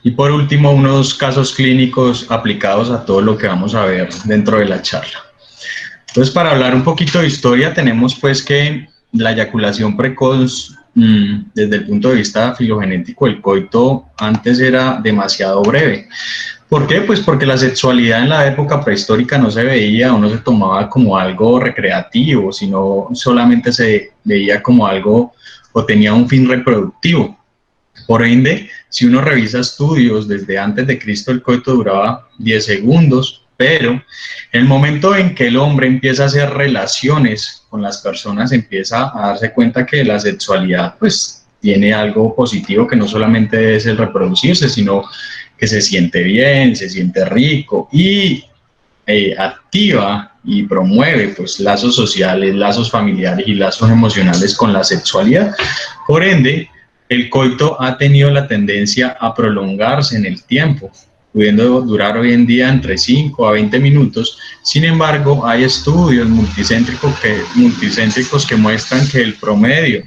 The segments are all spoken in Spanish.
Y por último, unos casos clínicos aplicados a todo lo que vamos a ver dentro de la charla. Entonces, para hablar un poquito de historia, tenemos pues que la eyaculación precoz, desde el punto de vista filogenético, el coito antes era demasiado breve. ¿Por qué? Pues porque la sexualidad en la época prehistórica no se veía o no se tomaba como algo recreativo, sino solamente se veía como algo o tenía un fin reproductivo. Por ende, si uno revisa estudios desde antes de Cristo, el coito duraba 10 segundos, pero en el momento en que el hombre empieza a hacer relaciones con las personas, empieza a darse cuenta que la sexualidad pues tiene algo positivo, que no solamente es el reproducirse, sino que se siente bien, se siente rico y activa y promueve pues lazos sociales, lazos familiares y lazos emocionales con la sexualidad. Por ende, el coito ha tenido la tendencia a prolongarse en el tiempo, pudiendo durar hoy en día entre 5 a 20 minutos. Sin embargo, hay estudios multicéntricos que muestran que el promedio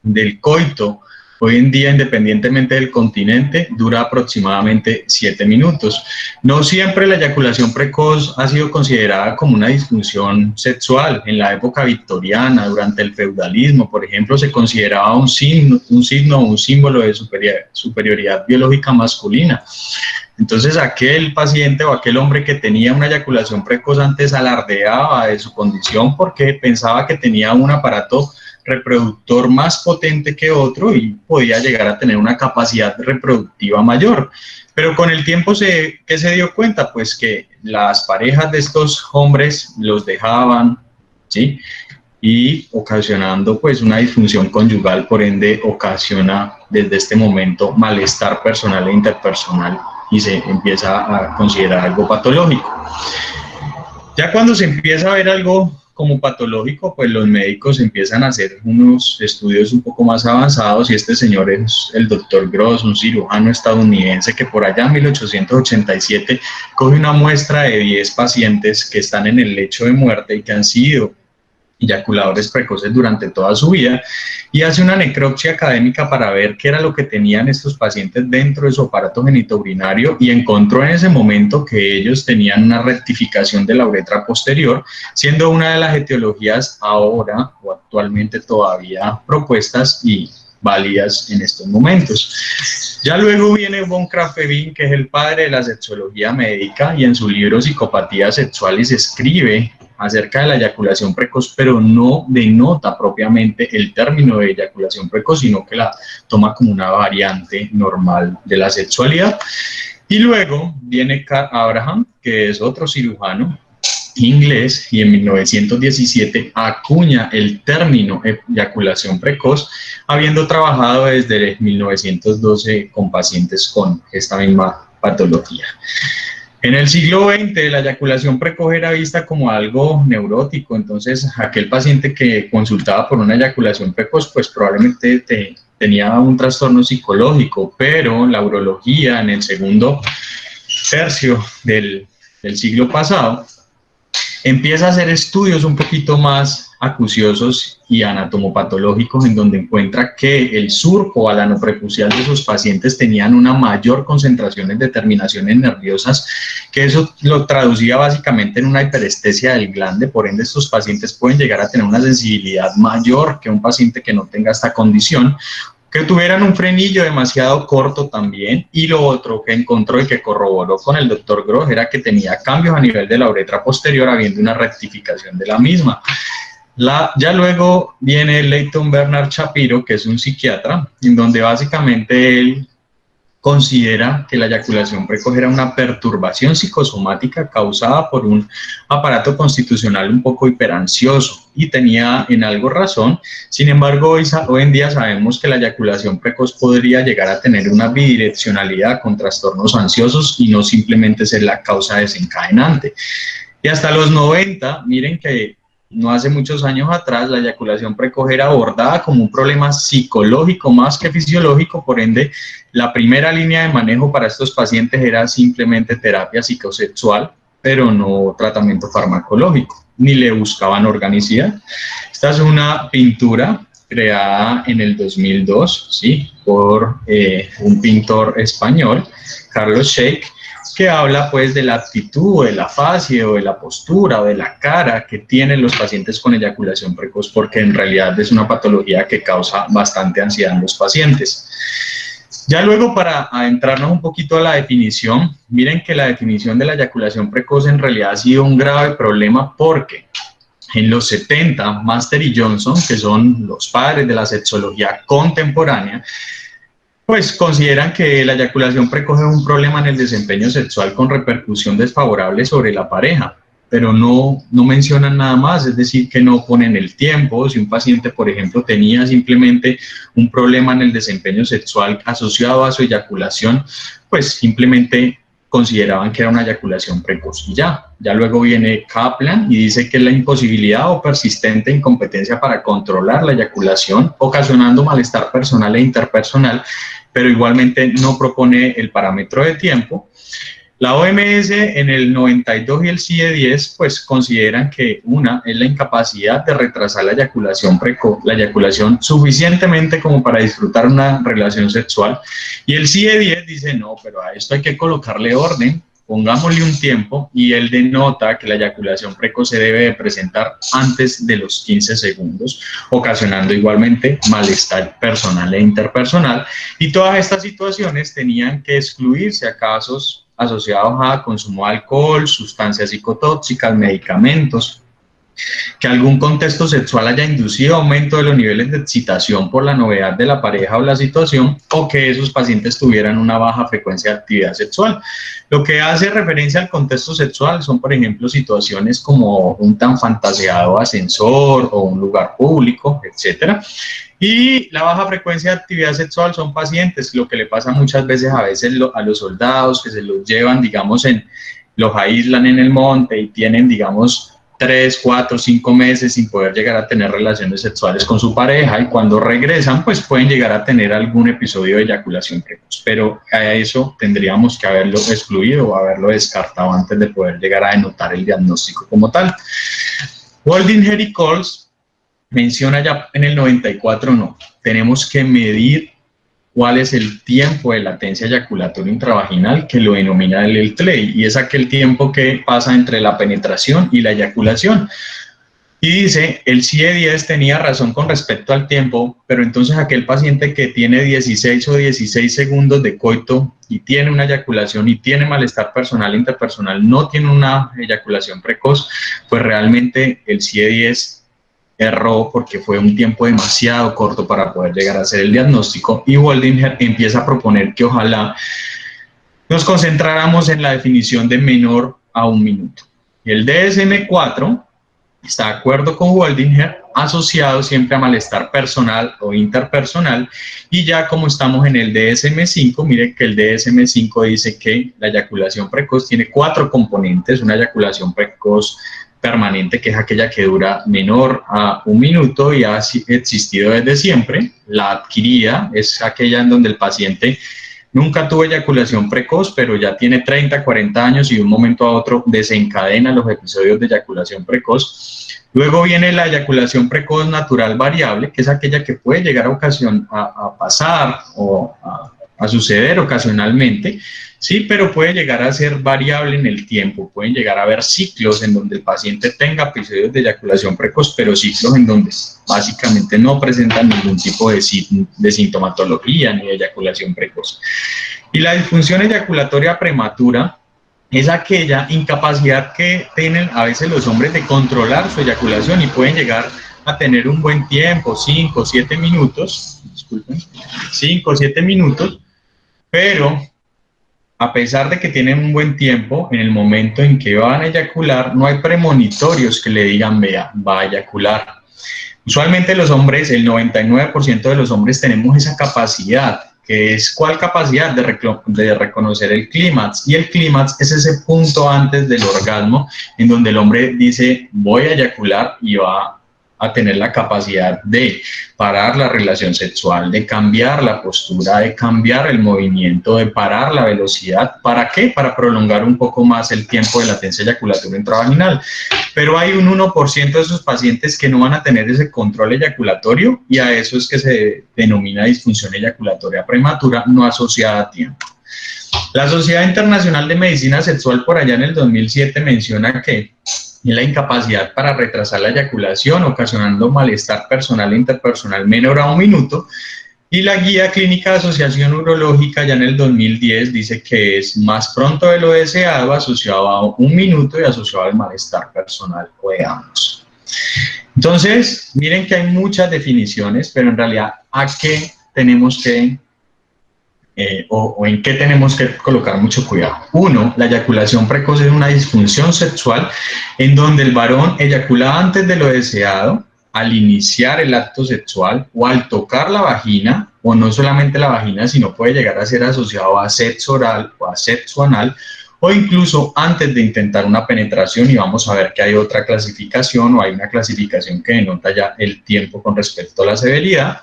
del coito hoy en día, independientemente del continente, dura aproximadamente 7 minutos. No siempre la eyaculación precoz ha sido considerada como una disfunción sexual. En la época victoriana, durante el feudalismo, por ejemplo, se consideraba un signo o un símbolo de superioridad biológica masculina. Entonces, aquel paciente o aquel hombre que tenía una eyaculación precoz antes alardeaba de su condición porque pensaba que tenía un aparato reproductor más potente que otro y podía llegar a tener una capacidad reproductiva mayor. Pero con el tiempo, ¿qué se dio cuenta? Pues que las parejas de estos hombres los dejaban, ¿sí? Y ocasionando pues una disfunción conyugal, por ende ocasiona desde este momento malestar personal e interpersonal y se empieza a considerar algo patológico. Ya cuando se empieza a ver algo como patológico, pues los médicos empiezan a hacer unos estudios un poco más avanzados y este señor es el doctor Gross, un cirujano estadounidense que por allá en 1887 coge una muestra de 10 pacientes que están en el lecho de muerte y que han sido eyaculadores precoces durante toda su vida y hace una necropsia académica para ver qué era lo que tenían estos pacientes dentro de su aparato genitourinario y encontró en ese momento que ellos tenían una rectificación de la uretra posterior, siendo una de las etiologías ahora o actualmente todavía propuestas y válidas en estos momentos. Ya luego viene von Krafft-Ebing, que es el padre de la sexología médica, y en su libro Psicopatías Sexuales escribe acerca de la eyaculación precoz, pero no denota propiamente el término de eyaculación precoz, sino que la toma como una variante normal de la sexualidad. Y luego viene Carl Abraham, que es otro cirujano inglés, y en 1917 acuña el término eyaculación precoz, habiendo trabajado desde 1912 con pacientes con esta misma patología. En el siglo XX la eyaculación precoz era vista como algo neurótico, entonces aquel paciente que consultaba por una eyaculación precoz pues probablemente tenía un trastorno psicológico, pero la urología en el segundo tercio del siglo pasado empieza a hacer estudios un poquito más acuciosos y anatomopatológicos en donde encuentra que el surco alanoprepucial de sus pacientes tenían una mayor concentración de terminaciones nerviosas, que eso lo traducía básicamente en una hiperestesia del glande, por ende estos pacientes pueden llegar a tener una sensibilidad mayor que un paciente que no tenga esta condición, que tuvieran un frenillo demasiado corto también, y lo otro que encontró y que corroboró con el doctor Gross era que tenía cambios a nivel de la uretra posterior, habiendo una rectificación de la misma. Ya luego viene Leighton Bernard Shapiro, que es un psiquiatra, en donde básicamente él considera que la eyaculación precoz era una perturbación psicosomática causada por un aparato constitucional un poco hiperansioso, y tenía en algo razón. Sin embargo, hoy en día sabemos que la eyaculación precoz podría llegar a tener una bidireccionalidad con trastornos ansiosos y no simplemente ser la causa desencadenante. Y hasta los 90, miren que no hace muchos años atrás, la eyaculación precoz era abordada como un problema psicológico más que fisiológico, por ende, la primera línea de manejo para estos pacientes era simplemente terapia psicosexual, pero no tratamiento farmacológico. ni le buscaban organicidad. Esta es una pintura creada en el 2002, ¿sí? Por un pintor español, Carlos Sheikh, que habla pues de la actitud, o de la fase, o de la postura, o de la cara que tienen los pacientes con eyaculación precoz, porque en realidad es una patología que causa bastante ansiedad en los pacientes. Ya luego, para adentrarnos un poquito a la definición, miren que la definición de la eyaculación precoz en realidad ha sido un grave problema, porque en los 70, Master y Johnson, que son los padres de la sexología contemporánea, pues consideran que la eyaculación precoz es un problema en el desempeño sexual con repercusión desfavorable sobre la pareja, pero no mencionan nada más, es decir, que no ponen el tiempo. Si un paciente, por ejemplo, tenía simplemente un problema en el desempeño sexual asociado a su eyaculación, pues simplemente consideraban que era una eyaculación precoz y ya luego viene Kaplan y dice que es la imposibilidad o persistente incompetencia para controlar la eyaculación, ocasionando malestar personal e interpersonal, pero igualmente no propone el parámetro de tiempo. La OMS en el 92 y el CIE-10 pues consideran que una es la incapacidad de retrasar la eyaculación precoz, la eyaculación suficientemente como para disfrutar una relación sexual, y el CIE-10 dice no, pero a esto hay que colocarle orden, pongámosle un tiempo, y él denota que la eyaculación precoz se debe de presentar antes de los 15 segundos, ocasionando igualmente malestar personal e interpersonal, y todas estas situaciones tenían que excluirse a casos asociados a consumo de alcohol, sustancias psicotóxicas, medicamentos, que algún contexto sexual haya inducido aumento de los niveles de excitación por la novedad de la pareja o la situación, o que esos pacientes tuvieran una baja frecuencia de actividad sexual. Lo que hace referencia al contexto sexual son, por ejemplo, situaciones como un tan fantaseado ascensor o un lugar público, etcétera. Y la baja frecuencia de actividad sexual son pacientes, lo que le pasa muchas veces a los soldados, que se los llevan, digamos, los aíslan en el monte y tienen, digamos, 3, 4, 5 meses sin poder llegar a tener relaciones sexuales con su pareja, y cuando regresan pues pueden llegar a tener algún episodio de eyaculación precoz, pero a eso tendríamos que haberlo excluido o haberlo descartado antes de poder llegar a denotar el diagnóstico como tal. Waldinger y Coles menciona ya en el 94, no, tenemos que medir cuál es el tiempo de latencia eyaculatoria intravaginal, que lo denomina el TLEI, y es aquel tiempo que pasa entre la penetración y la eyaculación. Y dice, el CIE-10 tenía razón con respecto al tiempo, pero entonces aquel paciente que tiene 16 o 16 segundos de coito y tiene una eyaculación y tiene malestar personal e interpersonal, no tiene una eyaculación precoz, pues realmente el CIE-10 erró porque fue un tiempo demasiado corto para poder llegar a hacer el diagnóstico, y Waldinger empieza a proponer que ojalá nos concentráramos en la definición de menor a 1 minuto. Y el DSM-4 está de acuerdo con Waldinger, asociado siempre a malestar personal o interpersonal, y ya como estamos en el DSM-5, mire que el DSM-5 dice que la eyaculación precoz tiene 4 componentes: una eyaculación precoz permanente, que es aquella que dura menor a 1 minuto y ha existido desde siempre. La adquirida es aquella en donde el paciente nunca tuvo eyaculación precoz, pero ya tiene 30, 40 años y de un momento a otro desencadena los episodios de eyaculación precoz. Luego viene la eyaculación precoz natural variable, que es aquella que puede llegar a pasar o a suceder ocasionalmente, sí, pero puede llegar a ser variable en el tiempo. Pueden llegar a haber ciclos en donde el paciente tenga episodios de eyaculación precoz, pero ciclos en donde básicamente no presentan ningún tipo de sintomatología ni de eyaculación precoz. Y la disfunción eyaculatoria prematura es aquella incapacidad que tienen a veces los hombres de controlar su eyaculación, y pueden llegar a tener un buen tiempo, 5 o 7 minutos, disculpen, 5 o 7 minutos, pero a pesar de que tienen un buen tiempo, en el momento en que van a eyacular, no hay premonitorios que le digan, vea, va a eyacular. Usualmente los hombres, el 99% de los hombres tenemos esa capacidad, que es ¿cuál capacidad? De reconocer el clímax, y el clímax es ese punto antes del orgasmo en donde el hombre dice, voy a eyacular, y va a tener la capacidad de parar la relación sexual, de cambiar la postura, de cambiar el movimiento, de parar la velocidad. ¿Para qué? Para prolongar un poco más el tiempo de latencia eyaculatoria intravaginal. Pero hay un 1% de esos pacientes que no van a tener ese control eyaculatorio, y a eso es que se denomina disfunción eyaculatoria prematura no asociada a tiempo. La Sociedad Internacional de Medicina Sexual por allá en el 2007 menciona que la incapacidad para retrasar la eyaculación, ocasionando malestar personal e interpersonal menor a 1 minuto, y la Guía Clínica de Asociación Urológica ya en el 2010 dice que es más pronto de lo deseado, asociado a 1 minuto y asociado al malestar personal o de ambos. Entonces, miren que hay muchas definiciones, pero en realidad, ¿a qué tenemos que o en qué tenemos que colocar mucho cuidado? Uno, la eyaculación precoz es una disfunción sexual en donde el varón eyacula antes de lo deseado al iniciar el acto sexual o al tocar la vagina, o no solamente la vagina, sino puede llegar a ser asociado a sexo oral o a sexo anal, o incluso antes de intentar una penetración, y vamos a ver que hay otra clasificación, o hay una clasificación que denota ya el tiempo con respecto a la severidad.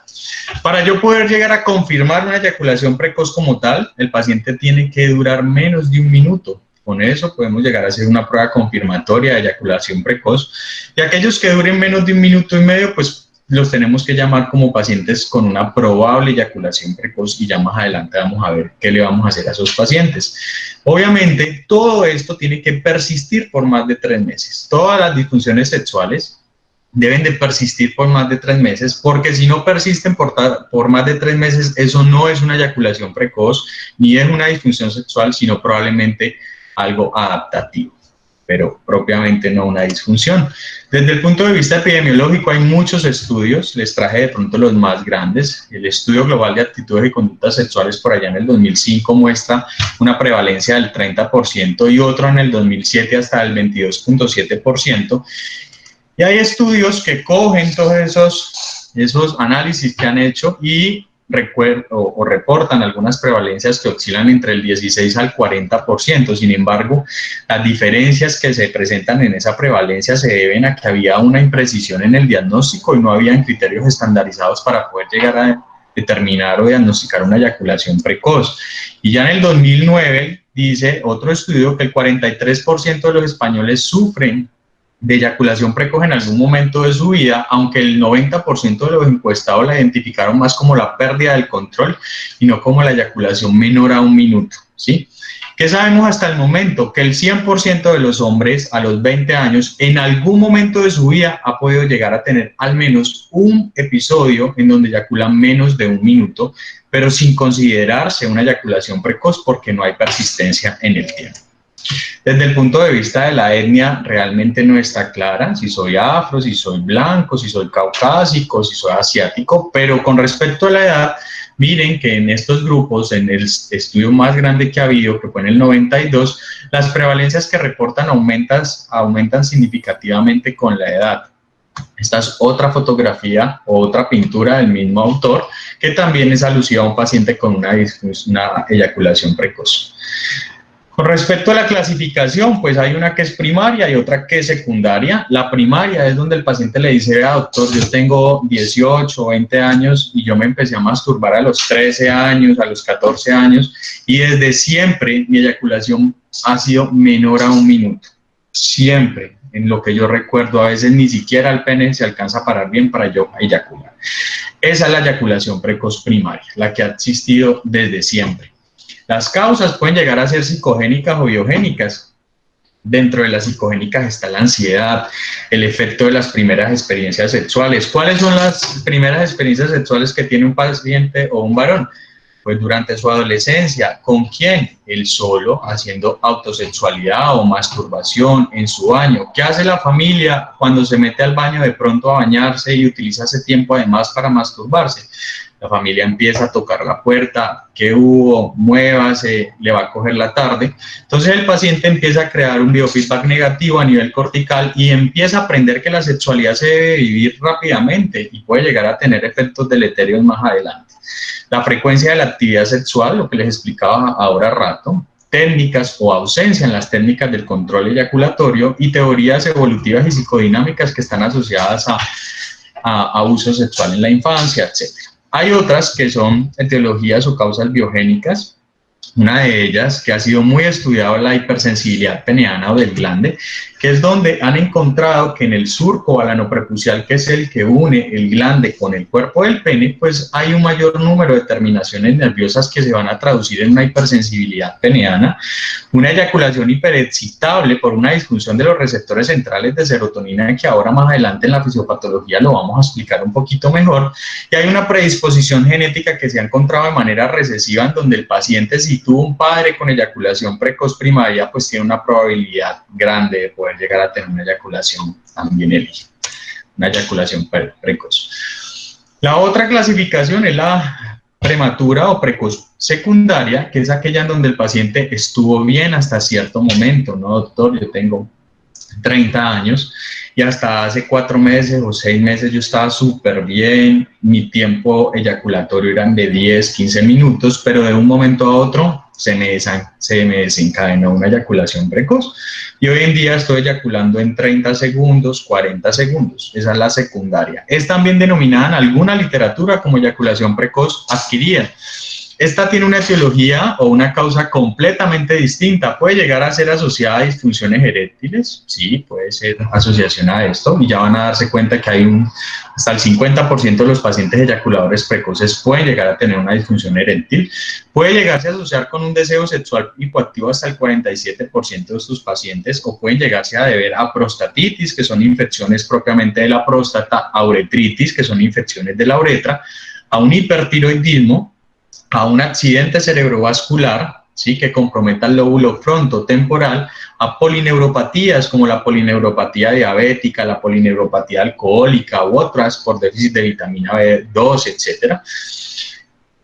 Para yo poder llegar a confirmar una eyaculación precoz como tal, el paciente tiene que durar menos de 1 minuto. Con eso podemos llegar a hacer una prueba confirmatoria de eyaculación precoz, y aquellos que duren menos de 1,5 minutos, pues los tenemos que llamar como pacientes con una probable eyaculación precoz, y ya más adelante vamos a ver qué le vamos a hacer a esos pacientes. Obviamente, todo esto tiene que persistir por más de 3 meses. Todas las disfunciones sexuales deben de persistir por más de 3 meses, porque si no persisten por más de 3 meses, eso no es una eyaculación precoz, ni es una disfunción sexual, sino probablemente algo adaptativo, pero propiamente no una disfunción. Desde el punto de vista epidemiológico hay muchos estudios, les traje de pronto los más grandes. El Estudio Global de Actitudes y Conductas Sexuales por allá en el 2005 muestra una prevalencia del 30% y otro en el 2007 hasta el 22.7%. Y hay estudios que cogen todos esos análisis que han hecho y reportan algunas prevalencias que oscilan entre el 16 al 40%. Sin embargo, las diferencias que se presentan en esa prevalencia se deben a que había una imprecisión en el diagnóstico y no habían criterios estandarizados para poder llegar a determinar o diagnosticar una eyaculación precoz. Y ya en el 2009 dice otro estudio que el 43% de los españoles sufren de eyaculación precoz en algún momento de su vida, aunque el 90% de los encuestados la identificaron más como la pérdida del control y no como la eyaculación menor a 1 minuto, ¿sí? ¿Qué sabemos hasta el momento? Que el 100% de los hombres a los 20 años en algún momento de su vida ha podido llegar a tener al menos un episodio en donde eyaculan menos de 1 minuto, pero sin considerarse una eyaculación precoz porque no hay persistencia en el tiempo. Desde el punto de vista de la etnia, realmente no está clara si soy afro, si soy blanco, si soy caucásico, si soy asiático, pero con respecto a la edad, miren que en estos grupos, en el estudio más grande que ha habido, que fue en el 92, las prevalencias que reportan aumentan significativamente con la edad. Esta es otra fotografía o otra pintura del mismo autor, que también es alusiva a un paciente con una eyaculación precoz. Con respecto a la clasificación, pues hay una que es primaria y otra que es secundaria. La primaria es donde el paciente le dice: vea, doctor, yo tengo 18 o 20 años y yo me empecé a masturbar a los 13 años, a los 14 años, y desde siempre mi eyaculación ha sido menor a 1 minuto. Siempre, en lo que yo recuerdo, a veces ni siquiera el pene se alcanza a parar bien para yo eyacular. Esa es la eyaculación precoz primaria, la que ha existido desde siempre. Las causas pueden llegar a ser psicogénicas o biogénicas. Dentro de las psicogénicas está la ansiedad, el efecto de las primeras experiencias sexuales. ¿Cuáles son las primeras experiencias sexuales que tiene un paciente o un varón? Pues durante su adolescencia. ¿Con quién? Él solo, haciendo autosexualidad o masturbación en su baño. ¿Qué hace la familia cuando se mete al baño de pronto a bañarse y utiliza ese tiempo además para masturbarse? La familia empieza a tocar la puerta: ¿qué hubo? Muévase, le va a coger la tarde. Entonces el paciente empieza a crear un biofeedback negativo a nivel cortical y empieza a aprender que la sexualidad se debe vivir rápidamente y puede llegar a tener efectos deleterios más adelante. La frecuencia de la actividad sexual, lo que les explicaba ahora rato, técnicas o ausencia en las técnicas del control eyaculatorio y teorías evolutivas y psicodinámicas que están asociadas a a abuso sexual en la infancia, etc. Hay otras que son etiologías o causas biogénicas. Una de ellas, que ha sido muy estudiada, la hipersensibilidad peneana o del glande, que es donde han encontrado que en el surco balanoprepucial, que es el que une el glande con el cuerpo del pene, pues hay un mayor número de terminaciones nerviosas que se van a traducir en una hipersensibilidad peneana, una eyaculación hiperexcitable por una disfunción de los receptores centrales de serotonina, que ahora más adelante en la fisiopatología lo vamos a explicar un poquito mejor, y hay una predisposición genética que se ha encontrado de manera recesiva, en donde el paciente, si tuvo un padre con eyaculación precoz primaria, pues tiene una probabilidad grande de poder llegar a tener una eyaculación también el hijo, una eyaculación precoz. La otra clasificación es la prematura o precoz secundaria, que es aquella en donde el paciente estuvo bien hasta cierto momento, ¿no, doctor? Yo tengo 30 años y hasta hace 4 meses o 6 meses yo estaba súper bien, mi tiempo eyaculatorio eran de 10, 15 minutos, pero de un momento a otro se me desencadenó una eyaculación precoz y hoy en día estoy eyaculando en 30 segundos, 40 segundos. Esa es la secundaria. Es también denominada en alguna literatura como eyaculación precoz adquirida. Esta tiene una etiología o una causa completamente distinta. ¿Puede llegar a ser asociada a disfunciones eréctiles? Sí, puede ser asociación a esto, y ya van a darse cuenta que hay hasta el 50% de los pacientes eyaculadores precoces pueden llegar a tener una disfunción eréctil. Puede llegarse a asociar con un deseo sexual hipoactivo hasta el 47% de estos pacientes, o pueden llegarse a deber a prostatitis, que son infecciones propiamente de la próstata, a uretritis, que son infecciones de la uretra, a un hipertiroidismo, a un accidente cerebrovascular, ¿sí?, que comprometa el lóbulo frontotemporal, a polineuropatías como la polineuropatía diabética, la polineuropatía alcohólica u otras por déficit de vitamina B2, etc.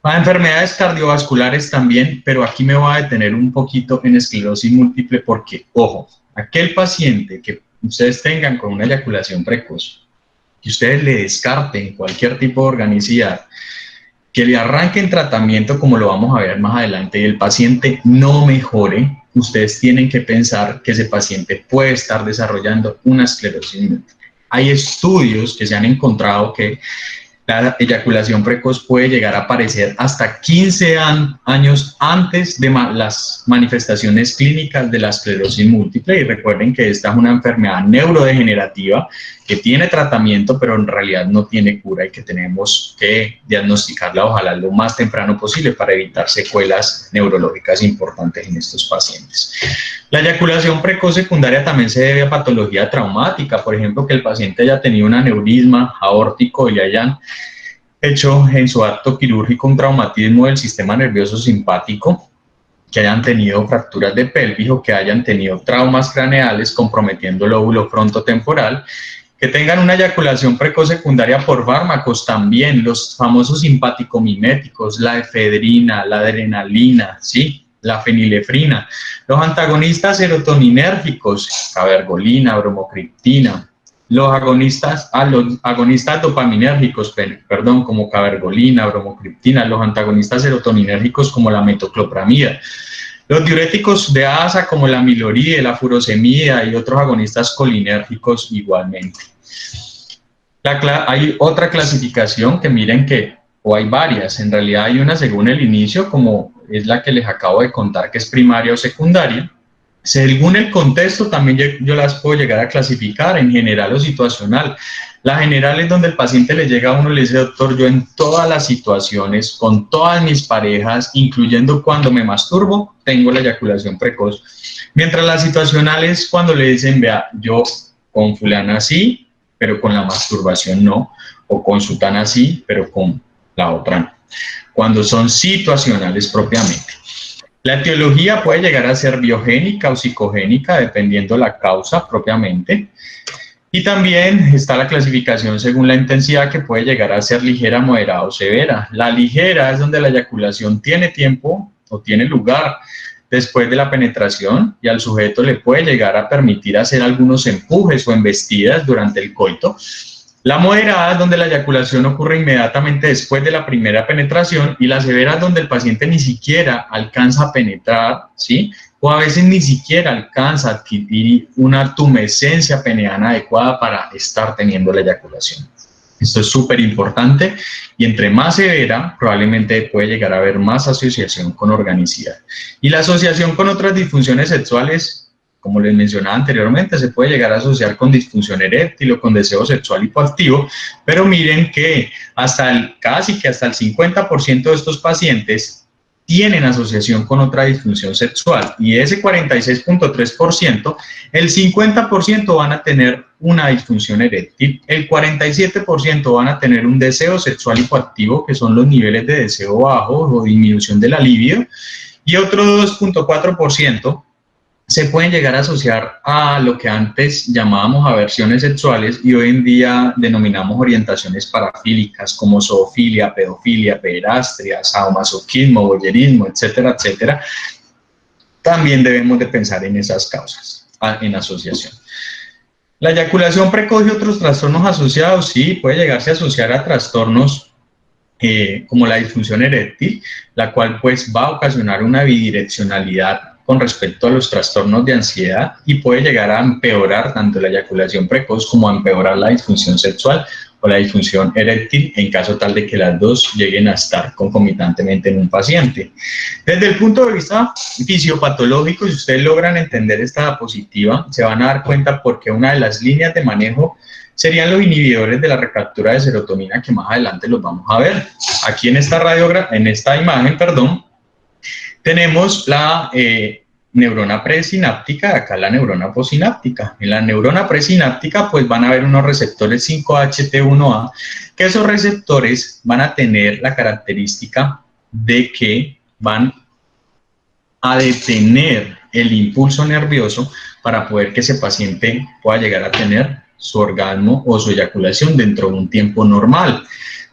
A enfermedades cardiovasculares también, pero aquí me voy a detener un poquito en esclerosis múltiple porque, ojo, aquel paciente que ustedes tengan con una eyaculación precoz, que ustedes le descarten cualquier tipo de organicidad, que le arranquen tratamiento, como lo vamos a ver más adelante, y el paciente no mejore, ustedes tienen que pensar que ese paciente puede estar desarrollando una esclerosis múltiple. Hay estudios que se han encontrado que la eyaculación precoz puede llegar a aparecer hasta 15 años antes de las manifestaciones clínicas de la esclerosis múltiple, y recuerden que esta es una enfermedad neurodegenerativa que tiene tratamiento, pero en realidad no tiene cura, y que tenemos que diagnosticarla ojalá lo más temprano posible para evitar secuelas neurológicas importantes en estos pacientes. La eyaculación precoz secundaria también se debe a patología traumática, por ejemplo, que el paciente haya tenido un aneurisma aórtico y hayan hecho en su acto quirúrgico un traumatismo del sistema nervioso simpático, que hayan tenido fracturas de pelvis o que hayan tenido traumas craneales comprometiendo el lóbulo frontotemporal, que tengan una eyaculación precoz secundaria por fármacos también, los famosos simpaticomiméticos, la efedrina, la adrenalina, ¿sí?, la fenilefrina, los antagonistas serotoninérgicos, cabergolina, bromocriptina, los agonistas dopaminérgicos, como cabergolina, bromocriptina, los antagonistas serotoninérgicos como la metoclopramida, los diuréticos de asa como la amiloride, la furosemida y otros agonistas colinérgicos igualmente. Hay otra clasificación que miren que, o hay varias, en realidad hay una según el inicio, como es la que les acabo de contar, que es primaria o secundaria. Según el contexto también yo las puedo llegar a clasificar en general o situacional. La general es donde el paciente le llega a uno y le dice: doctor, yo en todas las situaciones, con todas mis parejas, incluyendo cuando me masturbo, tengo la eyaculación precoz. Mientras la situacional es cuando le dicen: vea, yo con fulana sí, pero con la masturbación no, o con sutana sí, pero con la otra no. Cuando son situacionales propiamente. La etiología puede llegar a ser biogénica o psicogénica, dependiendo la causa propiamente. Y también está la clasificación según la intensidad, que puede llegar a ser ligera, moderada o severa. La ligera es donde la eyaculación tiene tiempo o tiene lugar después de la penetración y al sujeto le puede llegar a permitir hacer algunos empujes o embestidas durante el coito. La moderada es donde la eyaculación ocurre inmediatamente después de la primera penetración, y la severa es donde el paciente ni siquiera alcanza a penetrar, ¿sí?, o a veces ni siquiera alcanza a adquirir una tumescencia peneana adecuada para estar teniendo la eyaculación. Esto es súper importante y entre más severa, probablemente puede llegar a haber más asociación con organicidad. Y la asociación con otras disfunciones sexuales, como les mencionaba anteriormente, se puede llegar a asociar con disfunción eréctil o con deseo sexual hipoactivo, pero miren que casi que hasta el 50% de estos pacientes tienen asociación con otra disfunción sexual y de ese 46.3%, el 50% van a tener una disfunción eréctil, el 47% van a tener un deseo sexual hipoactivo, que son los niveles de deseo bajos o disminución de la libido, y otro 2.4% se pueden llegar a asociar a lo que antes llamábamos aversiones sexuales y hoy en día denominamos orientaciones parafílicas como zoofilia, pedofilia, pederastia, sadomasoquismo, voyerismo, etcétera, etcétera. También debemos de pensar en esas causas, en asociación. La eyaculación precoz y otros trastornos asociados, sí, puede llegarse a asociar a trastornos como la disfunción eréctil, la cual pues va a ocasionar una bidireccionalidad con respecto a los trastornos de ansiedad y puede llegar a empeorar tanto la eyaculación precoz como a empeorar la disfunción sexual o la disfunción eréctil en caso tal de que las dos lleguen a estar concomitantemente en un paciente. Desde el punto de vista fisiopatológico, si ustedes logran entender esta diapositiva, se van a dar cuenta porque una de las líneas de manejo serían los inhibidores de la recaptura de serotonina, que más adelante los vamos a ver. Aquí en esta imagen, tenemos la neurona presináptica, acá la neurona posináptica. En la neurona presináptica pues van a haber unos receptores 5-HT1A, que esos receptores van a tener la característica de que van a detener el impulso nervioso para poder que ese paciente pueda llegar a tener su orgasmo o su eyaculación dentro de un tiempo normal,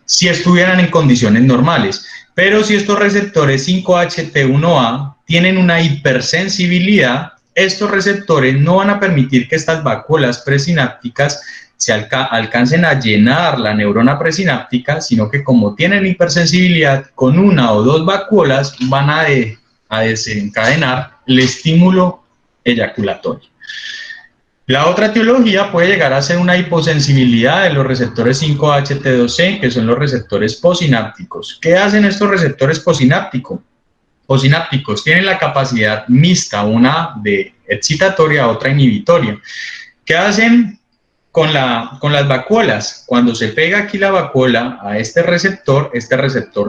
si estuvieran en condiciones normales. Pero si estos receptores 5-HT1A tienen una hipersensibilidad, estos receptores no van a permitir que estas vacuolas presinápticas se alcancen a llenar la neurona presináptica, sino que como tienen hipersensibilidad, con una o dos vacuolas van a desencadenar el estímulo eyaculatorio. La otra etiología puede llegar a ser una hiposensibilidad de los receptores 5-HT2C, que son los receptores posinápticos. ¿Qué hacen estos receptores posinápticos? Tienen la capacidad mixta, una de excitatoria, otra inhibitoria. ¿Qué hacen con las vacuolas? Cuando se pega aquí la vacuola a este receptor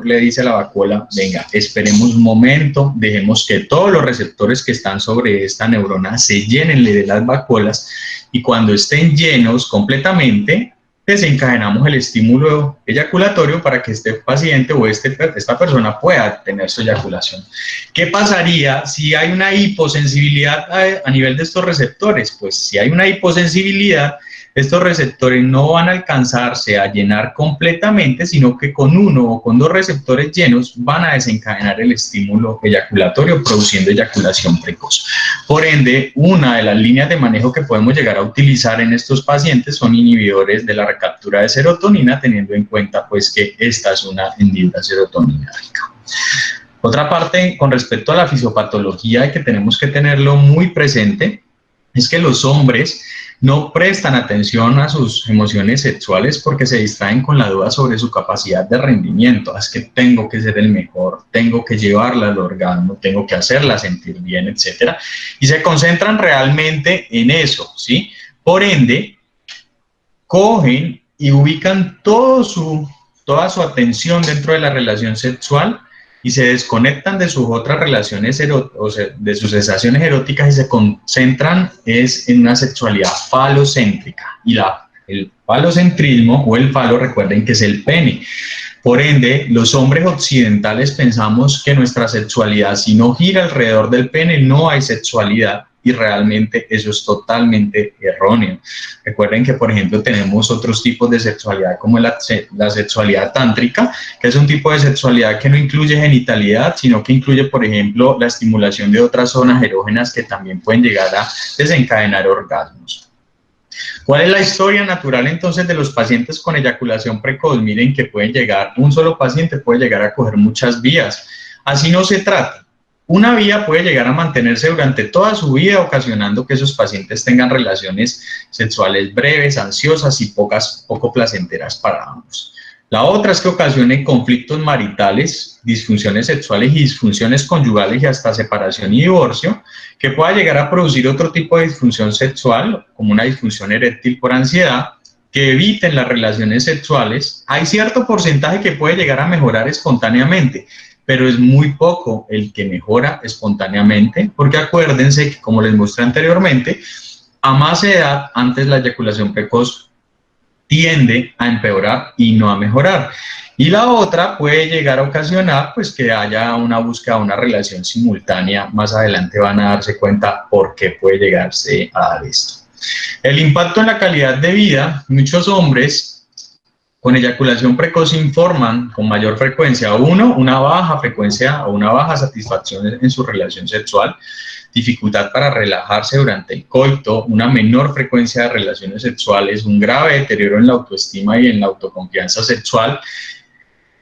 le dice a la vacuola, venga, esperemos un momento, dejemos que todos los receptores que están sobre esta neurona se llenen de las vacuolas y cuando estén llenos completamente, desencadenamos el estímulo eyaculatorio para que este paciente o esta persona pueda tener su eyaculación. ¿Qué pasaría si hay una hiposensibilidad a nivel de estos receptores? Pues si hay una hiposensibilidad, estos receptores no van a alcanzarse a llenar completamente, sino que con uno o con dos receptores llenos van a desencadenar el estímulo eyaculatorio, produciendo eyaculación precoz. Por ende, una de las líneas de manejo que podemos llegar a utilizar en estos pacientes son inhibidores de la recaptura de serotonina, teniendo en cuenta pues que esta es una hendidura serotoninérgica. Otra parte con respecto a la fisiopatología que tenemos que tenerlo muy presente es que los hombres no prestan atención a sus emociones sexuales porque se distraen con la duda sobre su capacidad de rendimiento. Es que tengo que ser el mejor, tengo que llevarla al orgasmo, tengo que hacerla sentir bien, etc. Y se concentran realmente en eso, ¿sí? Por ende, cogen y ubican toda su atención dentro de la relación sexual y se desconectan de sus otras relaciones, de sus sensaciones eróticas y se concentran en una sexualidad falocéntrica. Y el falocentrismo o el falo, recuerden que es el pene. Por ende, los hombres occidentales pensamos que nuestra sexualidad, si no gira alrededor del pene, no hay sexualidad. Y realmente eso es totalmente erróneo. Recuerden que, por ejemplo, tenemos otros tipos de sexualidad como la sexualidad tántrica, que es un tipo de sexualidad que no incluye genitalidad, sino que incluye, por ejemplo, la estimulación de otras zonas erógenas que también pueden llegar a desencadenar orgasmos. ¿Cuál es la historia natural entonces de los pacientes con eyaculación precoz? Miren que un solo paciente puede llegar a coger muchas vías. Así no se trata. una vía puede llegar a mantenerse durante toda su vida, ocasionando que esos pacientes tengan relaciones sexuales breves, ansiosas y poco placenteras para ambos. La otra es que ocasione conflictos maritales, disfunciones sexuales y disfunciones conyugales y hasta separación y divorcio, que pueda llegar a producir otro tipo de disfunción sexual, como una disfunción eréctil por ansiedad, que eviten las relaciones sexuales. Hay cierto porcentaje que puede llegar a mejorar espontáneamente, pero es muy poco el que mejora espontáneamente, porque acuérdense que, como les mostré anteriormente, a más edad, antes la eyaculación precoz tiende a empeorar y no a mejorar. Y la otra puede llegar a ocasionar pues que haya una búsqueda de una relación simultánea. Más adelante van a darse cuenta por qué puede llegarse a dar esto. El impacto en la calidad de vida, muchos hombres con eyaculación precoz informan con mayor frecuencia, uno, una baja frecuencia o una baja satisfacción en su relación sexual, dificultad para relajarse durante el coito, una menor frecuencia de relaciones sexuales, un grave deterioro en la autoestima y en la autoconfianza sexual.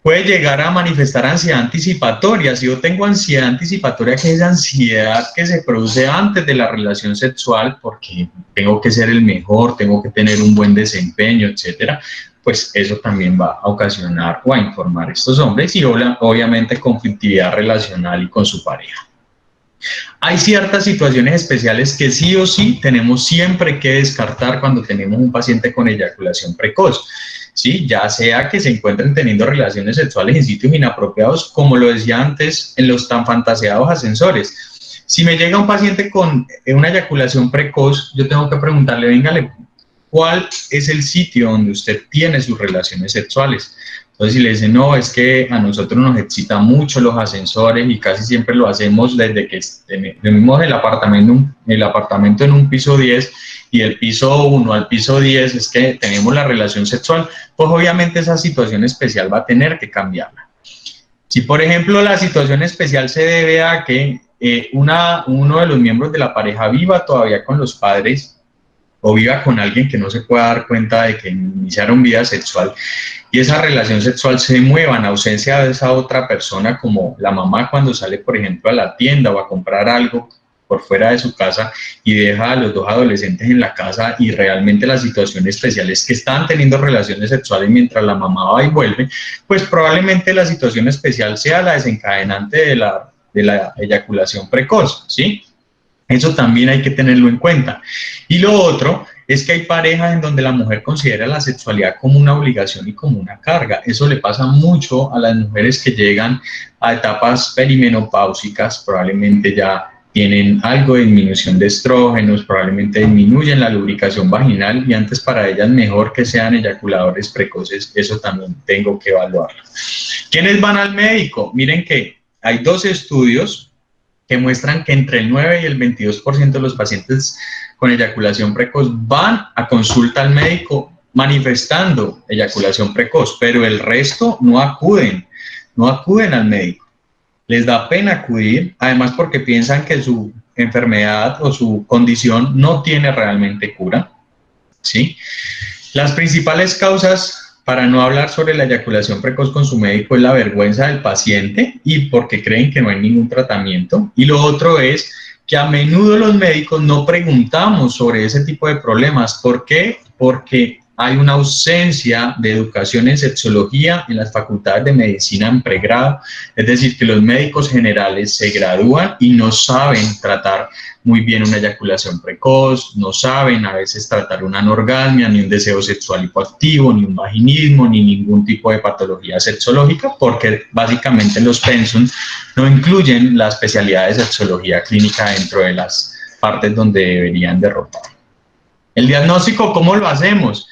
Puede llegar a manifestar ansiedad anticipatoria. Si yo tengo ansiedad anticipatoria, que es ansiedad que se produce antes de la relación sexual, porque tengo que ser el mejor, tengo que tener un buen desempeño, etcétera, pues eso también va a ocasionar o a informar a estos hombres y obviamente conflictividad relacional y con su pareja. Hay ciertas situaciones especiales que sí o sí tenemos siempre que descartar cuando tenemos un paciente con eyaculación precoz. ¿Sí? Ya sea que se encuentren teniendo relaciones sexuales en sitios inapropiados, como lo decía antes, en los tan fantaseados ascensores. Si me llega un paciente con una eyaculación precoz, yo tengo que preguntarle, véngale, ¿cuál es el sitio donde usted tiene sus relaciones sexuales? Entonces, si le dicen, no, es que a nosotros nos excita mucho los ascensores y casi siempre lo hacemos desde que tenemos el apartamento en un piso 10 y el piso 1 al piso 10 es que tenemos la relación sexual, pues obviamente esa situación especial va a tener que cambiarla. Si, por ejemplo, la situación especial se debe a que uno de los miembros de la pareja viva todavía con los padres o viva con alguien que no se pueda dar cuenta de que iniciaron vida sexual y esa relación sexual se mueva en ausencia de esa otra persona, como la mamá cuando sale, por ejemplo, a la tienda o a comprar algo por fuera de su casa y deja a los dos adolescentes en la casa y realmente la situación especial es que están teniendo relaciones sexuales mientras la mamá va y vuelve, pues probablemente la situación especial sea la desencadenante de la eyaculación precoz, ¿sí? Eso también hay que tenerlo en cuenta. Y lo otro es que hay parejas en donde la mujer considera la sexualidad como una obligación y como una carga. Eso le pasa mucho a las mujeres que llegan a etapas perimenopáusicas, probablemente ya tienen algo de disminución de estrógenos, probablemente disminuyen la lubricación vaginal y antes para ellas mejor que sean eyaculadores precoces, eso también tengo que evaluarlo. ¿Quiénes van al médico? Miren que hay 2 estudios que muestran que entre el 9 y el 22% de los pacientes con eyaculación precoz van a consulta al médico manifestando eyaculación precoz, pero el resto no acuden al médico. Les da pena acudir, además porque piensan que su enfermedad o su condición no tiene realmente cura, ¿sí? Las principales causas para no hablar sobre la eyaculación precoz con su médico es la vergüenza del paciente y porque creen que no hay ningún tratamiento. Y lo otro es que a menudo los médicos no preguntamos sobre ese tipo de problemas. ¿Por qué? Porque hay una ausencia de educación en sexología en las facultades de medicina en pregrado, es decir, que los médicos generales se gradúan y no saben tratar muy bien una eyaculación precoz, no saben a veces tratar una anorgasmia, ni un deseo sexual hipoactivo, ni un vaginismo, ni ningún tipo de patología sexológica, porque básicamente los pensum no incluyen la especialidad de sexología clínica dentro de las partes donde deberían derrotar. El diagnóstico, ¿cómo lo hacemos?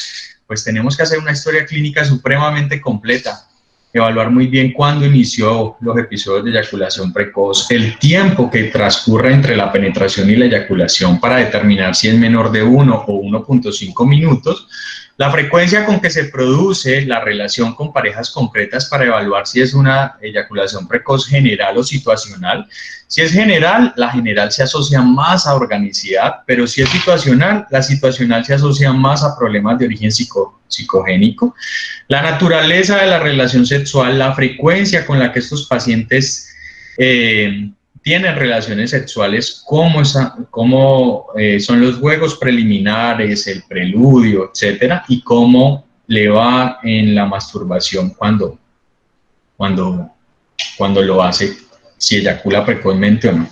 Pues tenemos que hacer una historia clínica supremamente completa, evaluar muy bien cuándo inició los episodios de eyaculación precoz, el tiempo que transcurre entre la penetración y la eyaculación para determinar si es menor de 1 o 1.5 minutos, la frecuencia con que se produce la relación con parejas concretas para evaluar si es una eyaculación precoz general o situacional. Si es general, la general se asocia más a organicidad, pero si es situacional, la situacional se asocia más a problemas de origen psicogénico. La naturaleza de la relación sexual, la frecuencia con la que estos pacientes tienen relaciones sexuales, cómo son los juegos preliminares, el preludio, etcétera, y cómo le va en la masturbación cuando, cuando lo hace, si eyacula precozmente o no.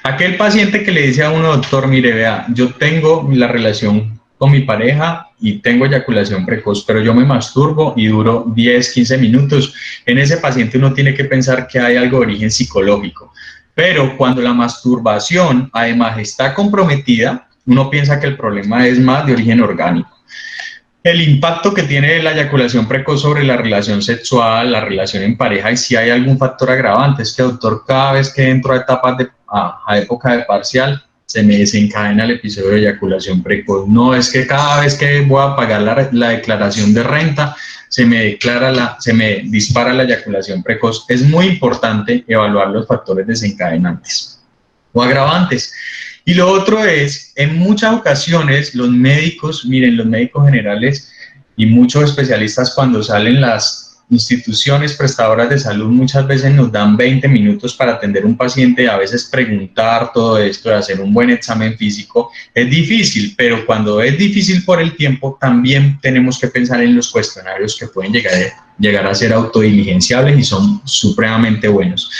Aquel paciente que le dice a uno, doctor, mire, vea, yo tengo la relación con mi pareja y tengo eyaculación precoz, pero yo me masturbo y duro 10, 15 minutos. En ese paciente uno tiene que pensar que hay algo de origen psicológico. Pero cuando la masturbación además está comprometida, uno piensa que el problema es más de origen orgánico. El impacto que tiene la eyaculación precoz sobre la relación sexual, la relación en pareja, y si hay algún factor agravante, es que, doctor, cada vez que entro a etapas a época de parcial, se me desencadena el episodio de eyaculación precoz. No, es que cada vez que voy a pagar la declaración de renta, se me dispara la eyaculación precoz. Es muy importante evaluar los factores desencadenantes o agravantes. Y lo otro es, en muchas ocasiones, los médicos, miren, los médicos generales y muchos especialistas cuando salen las instituciones prestadoras de salud muchas veces nos dan 20 minutos para atender a un paciente, a veces preguntar todo esto, hacer un buen examen físico, es difícil, pero cuando es difícil por el tiempo, también tenemos que pensar en los cuestionarios que pueden llegar a ser autodiligenciables y son supremamente buenos.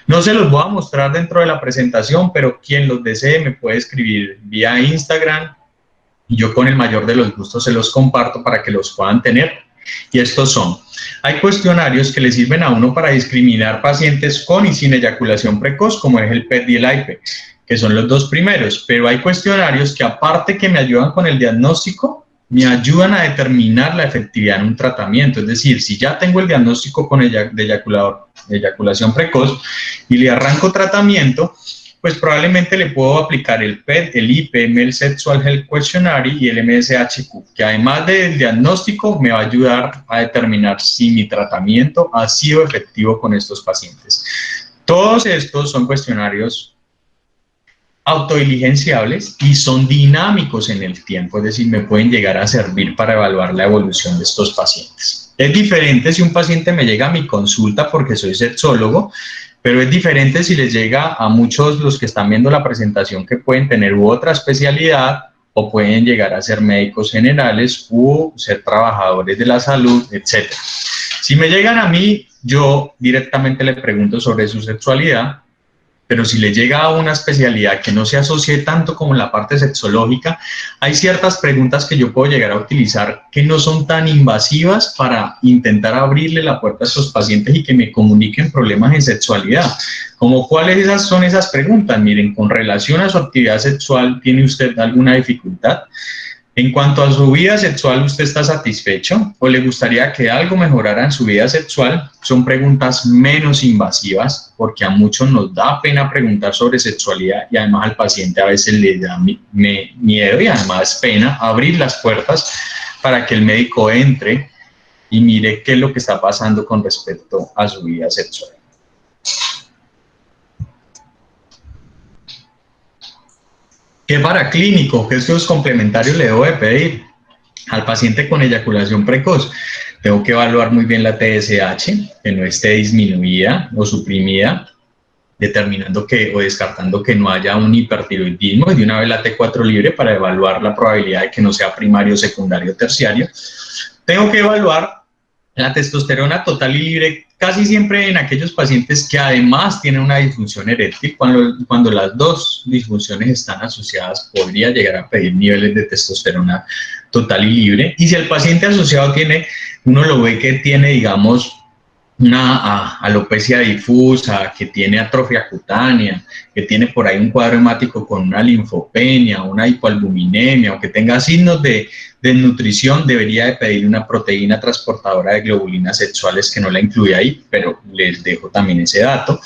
No se los voy a mostrar dentro de la presentación, pero quien los desee me puede escribir vía Instagram y yo con el mayor de los gustos se los comparto para que los puedan tener. Y estos son, hay cuestionarios que le sirven a uno para discriminar pacientes con y sin eyaculación precoz, como es el PET y el AIPE, que son los dos primeros, pero hay cuestionarios que aparte que me ayudan con el diagnóstico, me ayudan a determinar la efectividad en un tratamiento. Es decir, si ya tengo el diagnóstico de eyaculación precoz y le arranco tratamiento, pues probablemente le puedo aplicar el PET, el IPM, el Sexual Health Questionnaire y el MSHQ, que además del diagnóstico me va a ayudar a determinar si mi tratamiento ha sido efectivo con estos pacientes. Todos estos son cuestionarios autodiligenciables y son dinámicos en el tiempo, es decir, me pueden llegar a servir para evaluar la evolución de estos pacientes. Es diferente si un paciente me llega a mi consulta porque soy sexólogo, pero es diferente si les llega a muchos los que están viendo la presentación que pueden tener otra especialidad o pueden llegar a ser médicos generales u ser trabajadores de la salud, etc. Si me llegan a mí, yo directamente le pregunto sobre su sexualidad, pero si le llega a una especialidad que no se asocie tanto como la parte sexológica, hay ciertas preguntas que yo puedo llegar a utilizar que no son tan invasivas para intentar abrirle la puerta a estos pacientes y que me comuniquen problemas en sexualidad. Como cuáles son esas preguntas. Miren, con relación a su actividad sexual, ¿tiene usted alguna dificultad? En cuanto a su vida sexual, ¿usted está satisfecho o le gustaría que algo mejorara en su vida sexual? Son preguntas menos invasivas porque a muchos nos da pena preguntar sobre sexualidad y además al paciente a veces le da miedo y además pena abrir las puertas para que el médico entre y mire qué es lo que está pasando con respecto a su vida sexual. ¿Qué paraclínico, qué estudios complementarios le debo de pedir al paciente con eyaculación precoz? Tengo que evaluar muy bien la TSH, que no esté disminuida o suprimida, determinando o descartando que no haya un hipertiroidismo, y de una vez la T4 libre para evaluar la probabilidad de que no sea primario, secundario, terciario. Tengo que evaluar la testosterona total y libre casi siempre en aquellos pacientes que además tienen una disfunción eréctil. Cuando las dos disfunciones están asociadas, podría llegar a pedir niveles de testosterona total y libre. Y si el paciente asociado uno lo ve que tiene, digamos, una alopecia difusa, que tiene atrofia cutánea, que tiene por ahí un cuadro hemático con una linfopenia, una hipoalbuminemia, o que tenga signos de desnutrición, debería de pedir una proteína transportadora de globulinas sexuales, que no la incluye ahí, pero les dejo también ese dato.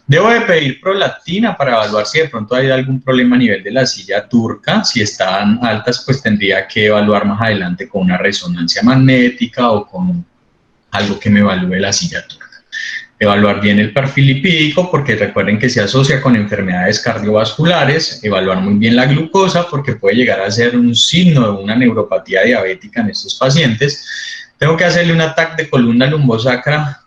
Debo de pedir prolactina para evaluar si de pronto hay algún problema a nivel de la silla turca. Si están altas, pues tendría que evaluar más adelante con una resonancia magnética o con algo que me evalúe la silla turca. Evaluar bien el perfil lipídico, porque recuerden que se asocia con enfermedades cardiovasculares. Evaluar muy bien la glucosa, porque puede llegar a ser un signo de una neuropatía diabética en estos pacientes. Tengo que hacerle un ataque de columna lumbosacra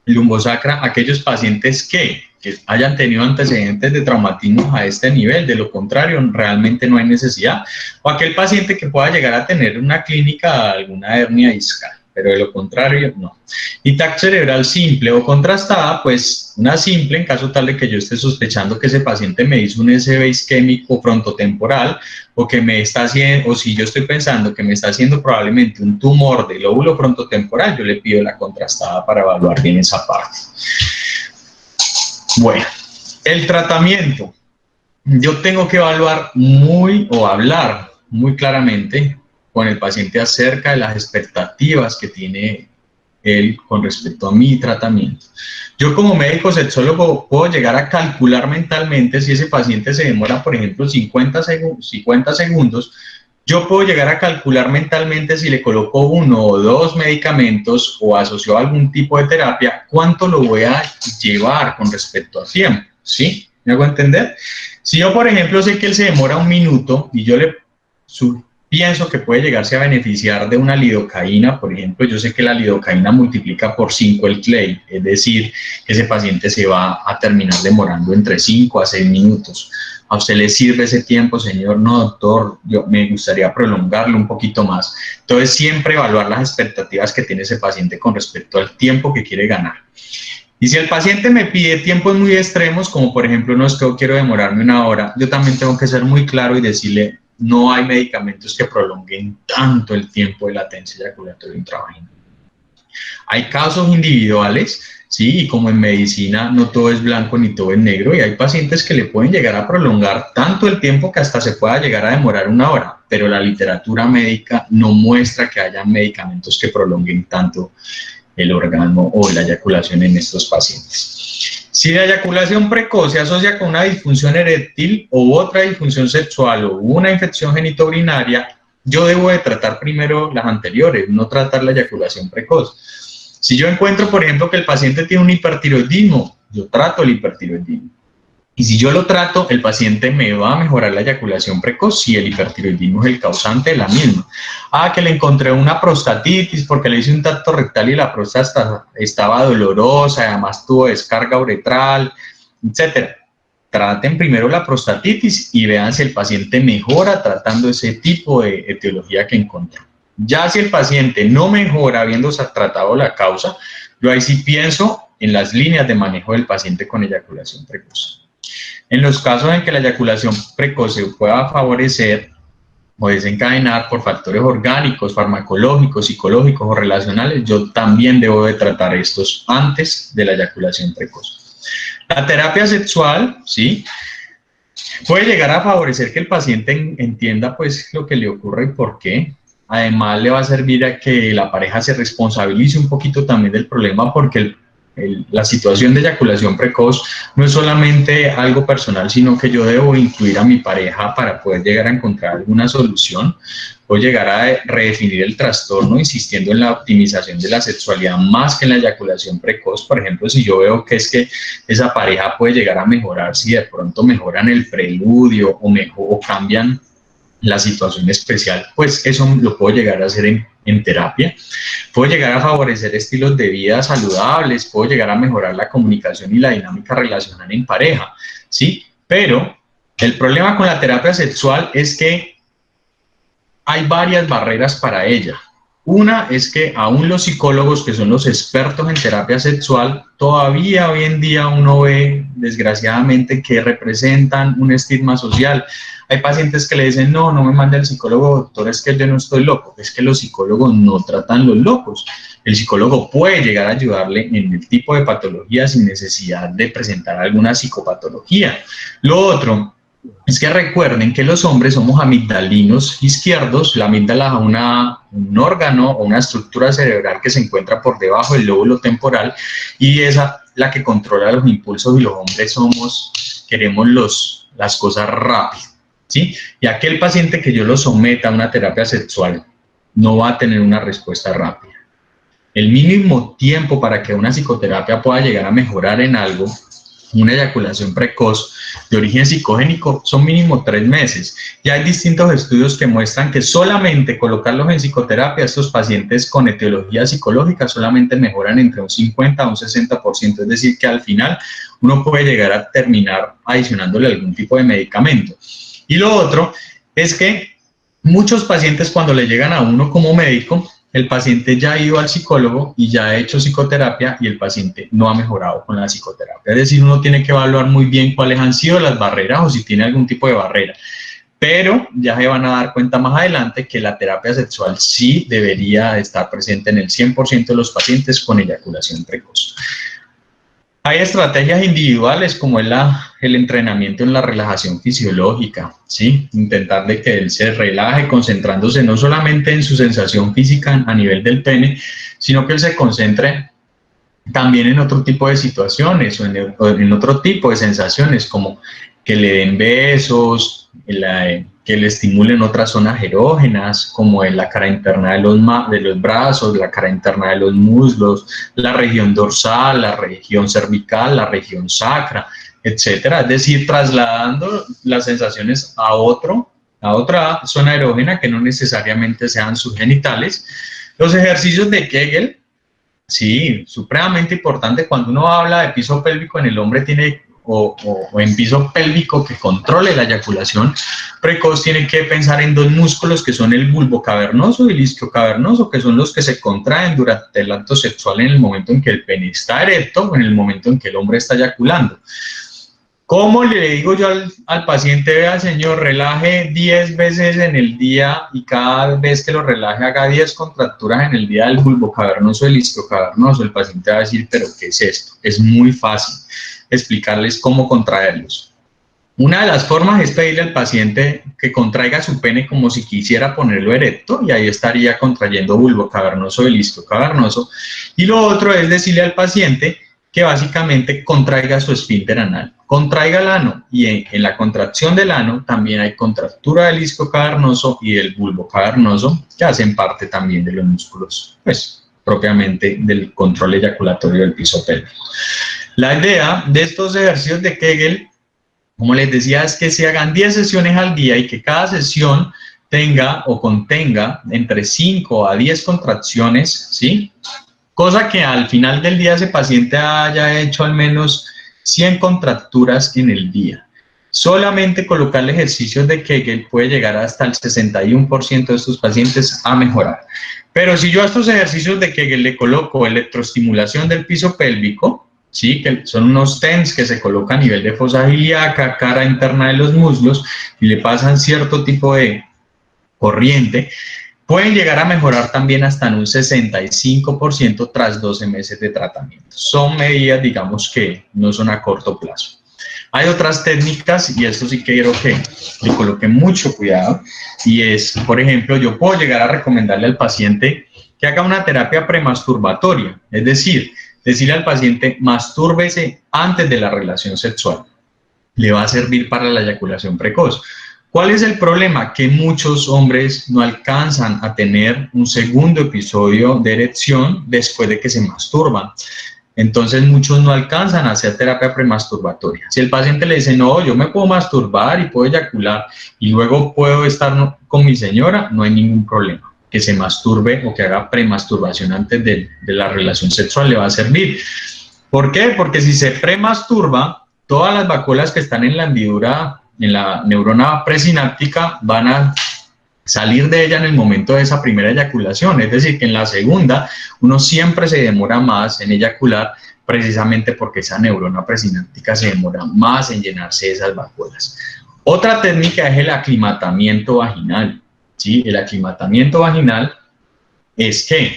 a aquellos pacientes que que hayan tenido antecedentes de traumatismos a este nivel, de lo contrario realmente no hay necesidad, o aquel paciente que pueda llegar a tener una clínica, alguna hernia discal, pero de lo contrario no. Y TAC cerebral simple o contrastada, pues una simple en caso tal de que yo esté sospechando que ese paciente me hizo un SB isquémico frontotemporal, o que me está haciendo, o si yo estoy pensando que me está haciendo probablemente un tumor del lóbulo frontotemporal, yo le pido la contrastada para evaluar bien esa parte. Bueno, el tratamiento. Yo tengo que evaluar hablar muy claramente con el paciente acerca de las expectativas que tiene él con respecto a mi tratamiento. Yo como médico sexólogo puedo llegar a calcular mentalmente si ese paciente se demora, por ejemplo, 50 segundos, yo puedo llegar a calcular mentalmente si le coloco 1 o 2 medicamentos o asocio algún tipo de terapia, cuánto lo voy a llevar con respecto a tiempo, ¿sí? ¿Me hago entender? Si yo, por ejemplo, sé que él se demora 1 minuto y yo pienso que puede llegarse a beneficiar de una lidocaína, por ejemplo, yo sé que la lidocaína multiplica por 5 el CLEI, es decir, que ese paciente se va a terminar demorando entre 5 a 6 minutos. ¿A usted le sirve ese tiempo, señor? No, doctor, yo me gustaría prolongarlo un poquito más. Entonces, siempre evaluar las expectativas que tiene ese paciente con respecto al tiempo que quiere ganar. Y si el paciente me pide tiempos muy extremos, como por ejemplo, no es que yo quiero demorarme 1 hora, yo también tengo que ser muy claro y decirle, no hay medicamentos que prolonguen tanto el tiempo de latencia eyaculatoria intravaginal. Hay casos individuales, sí, y como en medicina no todo es blanco ni todo es negro, y hay pacientes que le pueden llegar a prolongar tanto el tiempo que hasta se pueda llegar a demorar 1 hora, pero la literatura médica no muestra que haya medicamentos que prolonguen tanto el orgasmo o la eyaculación en estos pacientes. Si la eyaculación precoz se asocia con una disfunción eréctil o otra disfunción sexual o una infección genitourinaria, yo debo de tratar primero las anteriores, no tratar la eyaculación precoz. Si yo encuentro, por ejemplo, que el paciente tiene un hipertiroidismo, yo trato el hipertiroidismo. Y si yo lo trato, el paciente me va a mejorar la eyaculación precoz si el hipertiroidismo es el causante de la misma. Que le encontré una prostatitis porque le hice un tacto rectal y la próstata estaba dolorosa, además tuvo descarga uretral, etc. Traten primero la prostatitis y vean si el paciente mejora tratando ese tipo de etiología que encontró. Ya si el paciente no mejora habiendo tratado la causa, yo ahí sí pienso en las líneas de manejo del paciente con eyaculación precoz. En los casos en que la eyaculación precoz se pueda favorecer o desencadenar por factores orgánicos, farmacológicos, psicológicos o relacionales, yo también debo de tratar estos antes de la eyaculación precoz. La terapia sexual, ¿sí?, puede llegar a favorecer que el paciente entienda pues lo que le ocurre y por qué. Además le va a servir a que la pareja se responsabilice un poquito también del problema, porque la situación de eyaculación precoz no es solamente algo personal, sino que yo debo incluir a mi pareja para poder llegar a encontrar alguna solución o llegar a redefinir el trastorno, insistiendo en la optimización de la sexualidad más que en la eyaculación precoz. Por ejemplo, si yo veo que es que esa pareja puede llegar a mejorar, si de pronto mejoran el preludio o cambian la situación especial, pues eso lo puedo llegar a hacer en terapia. Puedo llegar a favorecer estilos de vida saludables, puedo llegar a mejorar la comunicación y la dinámica relacional en pareja, ¿sí? Pero el problema con la terapia sexual es que hay varias barreras para ella. Una es que aún los psicólogos, que son los expertos en terapia sexual, todavía hoy en día uno ve, desgraciadamente, que representan un estigma social. Hay pacientes que le dicen, no me mande al psicólogo, doctor, es que yo no estoy loco. Es que los psicólogos no tratan los locos. El psicólogo puede llegar a ayudarle en el tipo de patología sin necesidad de presentar alguna psicopatología. Lo otro es que recuerden que los hombres somos amigdalinos izquierdos. La amígdala es un órgano o una estructura cerebral que se encuentra por debajo del lóbulo temporal, y esa es la que controla los impulsos, y los hombres queremos las cosas rápido, ¿sí? Y aquel paciente que yo lo someta a una terapia sexual no va a tener una respuesta rápida. El mínimo tiempo para que una psicoterapia pueda llegar a mejorar en algo, una eyaculación precoz de origen psicogénico, son mínimo 3 meses. Y hay distintos estudios que muestran que solamente colocarlos en psicoterapia, estos pacientes con etiología psicológica solamente mejoran entre un 50 a un 60%, es decir, que al final uno puede llegar a terminar adicionándole algún tipo de medicamento. Y lo otro es que muchos pacientes, cuando le llegan a uno como médico, el paciente ya ha ido al psicólogo y ya ha hecho psicoterapia y el paciente no ha mejorado con la psicoterapia. Es decir, uno tiene que evaluar muy bien cuáles han sido las barreras o si tiene algún tipo de barrera. Pero ya se van a dar cuenta más adelante que la terapia sexual sí debería estar presente en el 100% de los pacientes con eyaculación precoz. Hay estrategias individuales como es el entrenamiento en la relajación fisiológica, ¿sí? Intentar de que él se relaje concentrándose no solamente en su sensación física a nivel del pene, sino que él se concentre también en otro tipo de situaciones o en otro tipo de sensaciones, como que le den besos, que le estimulen otras zonas erógenas, como en la cara interna de los brazos, la cara interna de los muslos, la región dorsal, la región cervical, la región sacra, etcétera. Es decir, trasladando las sensaciones a otra zona erógena que no necesariamente sean sus genitales. Los ejercicios de Kegel, sí, supremamente importante. Cuando uno habla de piso pélvico en el hombre tiene, o en piso pélvico que controle la eyaculación precoz, tiene que pensar en dos músculos que son el bulbo cavernoso y el isquiocavernoso, que son los que se contraen durante el acto sexual en el momento en que el pene está erecto o en el momento en que el hombre está eyaculando. ¿Cómo le digo yo al paciente, vea señor, relaje 10 veces en el día y cada vez que lo relaje haga 10 contracturas en el día del bulbo cavernoso, del isquiocavernoso? El paciente va a decir, ¿pero qué es esto? Es muy fácil explicarles cómo contraerlos. Una de las formas es pedirle al paciente que contraiga su pene como si quisiera ponerlo erecto, y ahí estaría contrayendo bulbo cavernoso del isquiocavernoso. Y lo otro es decirle al paciente que básicamente contraiga su esfínter anal, contraiga el ano, y en la contracción del ano también hay contractura del isquio cavernoso y del bulbo cavernoso, que hacen parte también de los músculos, pues propiamente del control eyaculatorio del piso pélvico. La idea de estos ejercicios de Kegel, como les decía, es que se hagan 10 sesiones al día y que cada sesión tenga o contenga entre 5 a 10 contracciones, ¿sí? Cosa que al final del día ese paciente haya hecho al menos 100 contracturas en el día. Solamente colocarle ejercicios de Kegel puede llegar hasta el 61% de estos pacientes a mejorar. Pero si yo a estos ejercicios de Kegel le coloco electroestimulación del piso pélvico, ¿sí? Que son unos TENS que se colocan a nivel de fosa ilíaca, cara interna de los muslos, y le pasan cierto tipo de corriente, pueden llegar a mejorar también hasta en un 65% tras 12 meses de tratamiento. Son medidas, digamos, que no son a corto plazo. Hay otras técnicas, y esto sí quiero que le coloquen mucho cuidado, y es, por ejemplo, yo puedo llegar a recomendarle al paciente que haga una terapia premasturbatoria, es decir, decirle al paciente, mastúrbese antes de la relación sexual. Le va a servir para la eyaculación precoz. ¿Cuál es el problema? Que muchos hombres no alcanzan a tener un segundo episodio de erección después de que se masturban. Entonces muchos no alcanzan a hacer terapia premasturbatoria. Si el paciente le dice, no, yo me puedo masturbar y puedo eyacular y luego puedo estar con mi señora, no hay ningún problema. Que se masturbe o que haga premasturbación antes de la relación sexual le va a servir. ¿Por qué? Porque si se premasturba, todas las vacuolas que están en la hendidura, en la neurona presináptica, van a salir de ella en el momento de esa primera eyaculación. Es decir, que en la segunda uno siempre se demora más en eyacular, precisamente porque esa neurona presináptica se demora más en llenarse de esas vacuolas. Otra técnica es el aclimatamiento vaginal, ¿sí? El aclimatamiento vaginal es que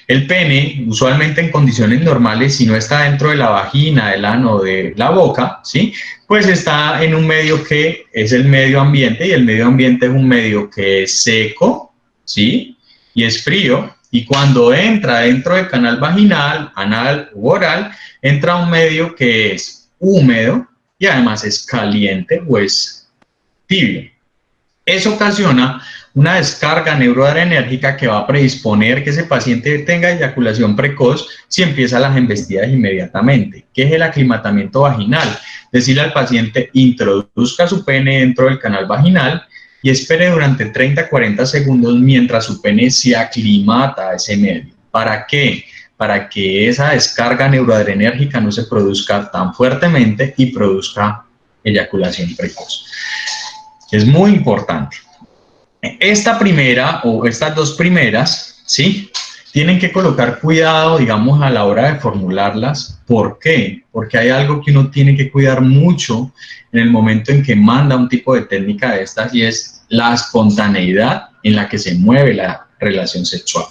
el pene, usualmente en condiciones normales, si no está dentro de la vagina, del ano, de la boca, ¿sí? Pues está en un medio que es el medio ambiente, y el medio ambiente es un medio que es seco, ¿sí? Y es frío, y cuando entra dentro del canal vaginal, anal u oral, entra un medio que es húmedo y además es caliente o es tibio. Eso ocasiona una descarga neuroadrenérgica que va a predisponer que ese paciente tenga eyaculación precoz si empieza las embestidas inmediatamente. ¿Qué es el aclimatamiento vaginal? Decirle al paciente, introduzca su pene dentro del canal vaginal y espere durante 30 a 40 segundos mientras su pene se aclimata a ese medio. ¿Para qué? para que esa descarga neuroadrenérgica no se produzca tan fuertemente y produzca eyaculación precoz. Es muy importante. Esta primera o estas dos primeras, ¿sí?, tienen que colocar cuidado, digamos, a la hora de formularlas. ¿Por qué? Porque hay algo que uno tiene que cuidar mucho en el momento en que manda un tipo de técnica de estas, y es la espontaneidad en la que se mueve la relación sexual.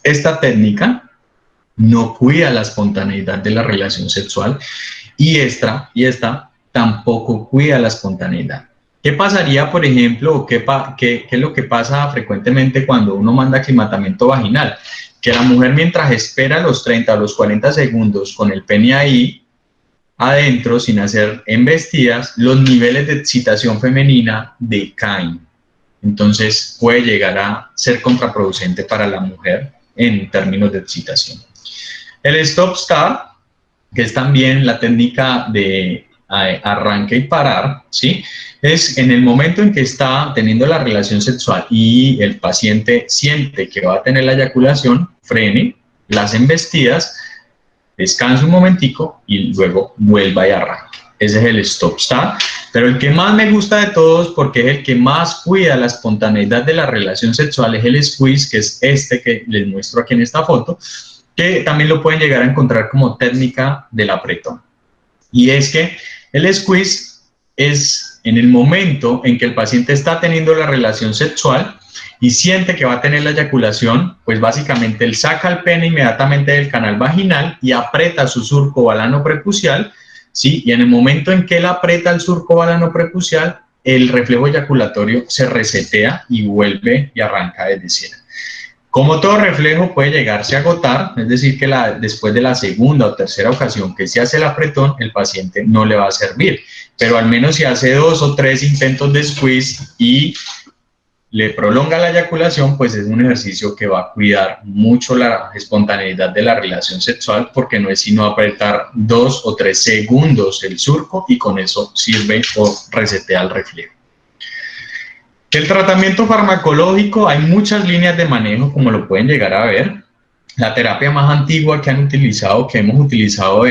Esta técnica no cuida la espontaneidad de la relación sexual, y esta tampoco cuida la espontaneidad. ¿Qué pasaría, por ejemplo, qué es lo que pasa frecuentemente cuando uno manda aclimatamiento vaginal? Que la mujer, mientras espera los 30 o los 40 segundos con el pene ahí adentro, sin hacer embestidas, los niveles de excitación femenina decaen. Entonces puede llegar a ser contraproducente para la mujer en términos de excitación. El stop-start, que es también la técnica de arranque y parar, ¿sí?, es en el momento en que está teniendo la relación sexual y el paciente siente que va a tener la eyaculación, frene las embestidas, descanse un momentico y luego vuelva y arranque. Ese es el stop-start, pero el que más me gusta de todos, porque es el que más cuida la espontaneidad de la relación sexual, es el squeeze, que es este que les muestro aquí en esta foto, que también lo pueden llegar a encontrar como técnica del apretón. Y es que el squeeze es en el momento en que el paciente está teniendo la relación sexual y siente que va a tener la eyaculación, pues básicamente él saca el pene inmediatamente del canal vaginal y aprieta su surco balano prepucial, ¿sí? Y en el momento en que él aprieta el surco balano prepucial, el reflejo eyaculatorio se resetea y vuelve y arranca desde cero. Como todo reflejo puede llegarse a agotar, es decir, que después de la segunda o tercera ocasión que se hace el apretón, el paciente no le va a servir, pero al menos si hace 2 o 3 intentos de squeeze y le prolonga la eyaculación, pues es un ejercicio que va a cuidar mucho la espontaneidad de la relación sexual, porque no es sino apretar 2 o 3 segundos el surco y con eso sirve o resetea el reflejo. El tratamiento farmacológico, hay muchas líneas de manejo, como lo pueden llegar a ver. La terapia más antigua que hemos utilizado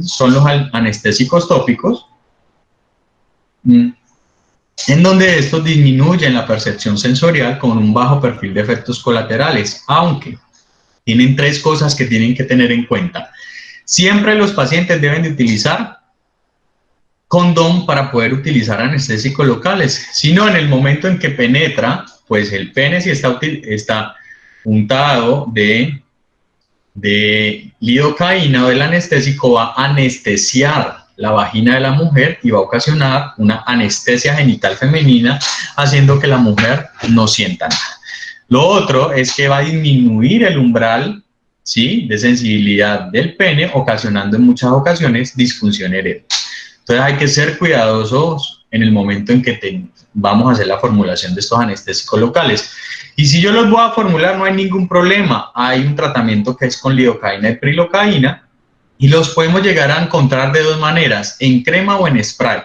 son los anestésicos tópicos, en donde estos disminuyen la percepción sensorial con un bajo perfil de efectos colaterales, aunque tienen 3 cosas que tienen que tener en cuenta. Siempre los pacientes deben de utilizar condón para poder utilizar anestésicos locales, sino en el momento en que penetra, pues el pene, si está untado de lidocaína o del anestésico, va a anestesiar la vagina de la mujer y va a ocasionar una anestesia genital femenina, haciendo que la mujer no sienta nada. Lo otro es que va a disminuir el umbral, ¿sí?, de sensibilidad del pene, ocasionando en muchas ocasiones disfunción eréctil. Entonces hay que ser cuidadosos en el momento en que vamos a hacer la formulación de estos anestésicos locales. Y si yo los voy a formular, no hay ningún problema. Hay un tratamiento que es con lidocaína y prilocaína, y los podemos llegar a encontrar de 2 maneras, en crema o en spray.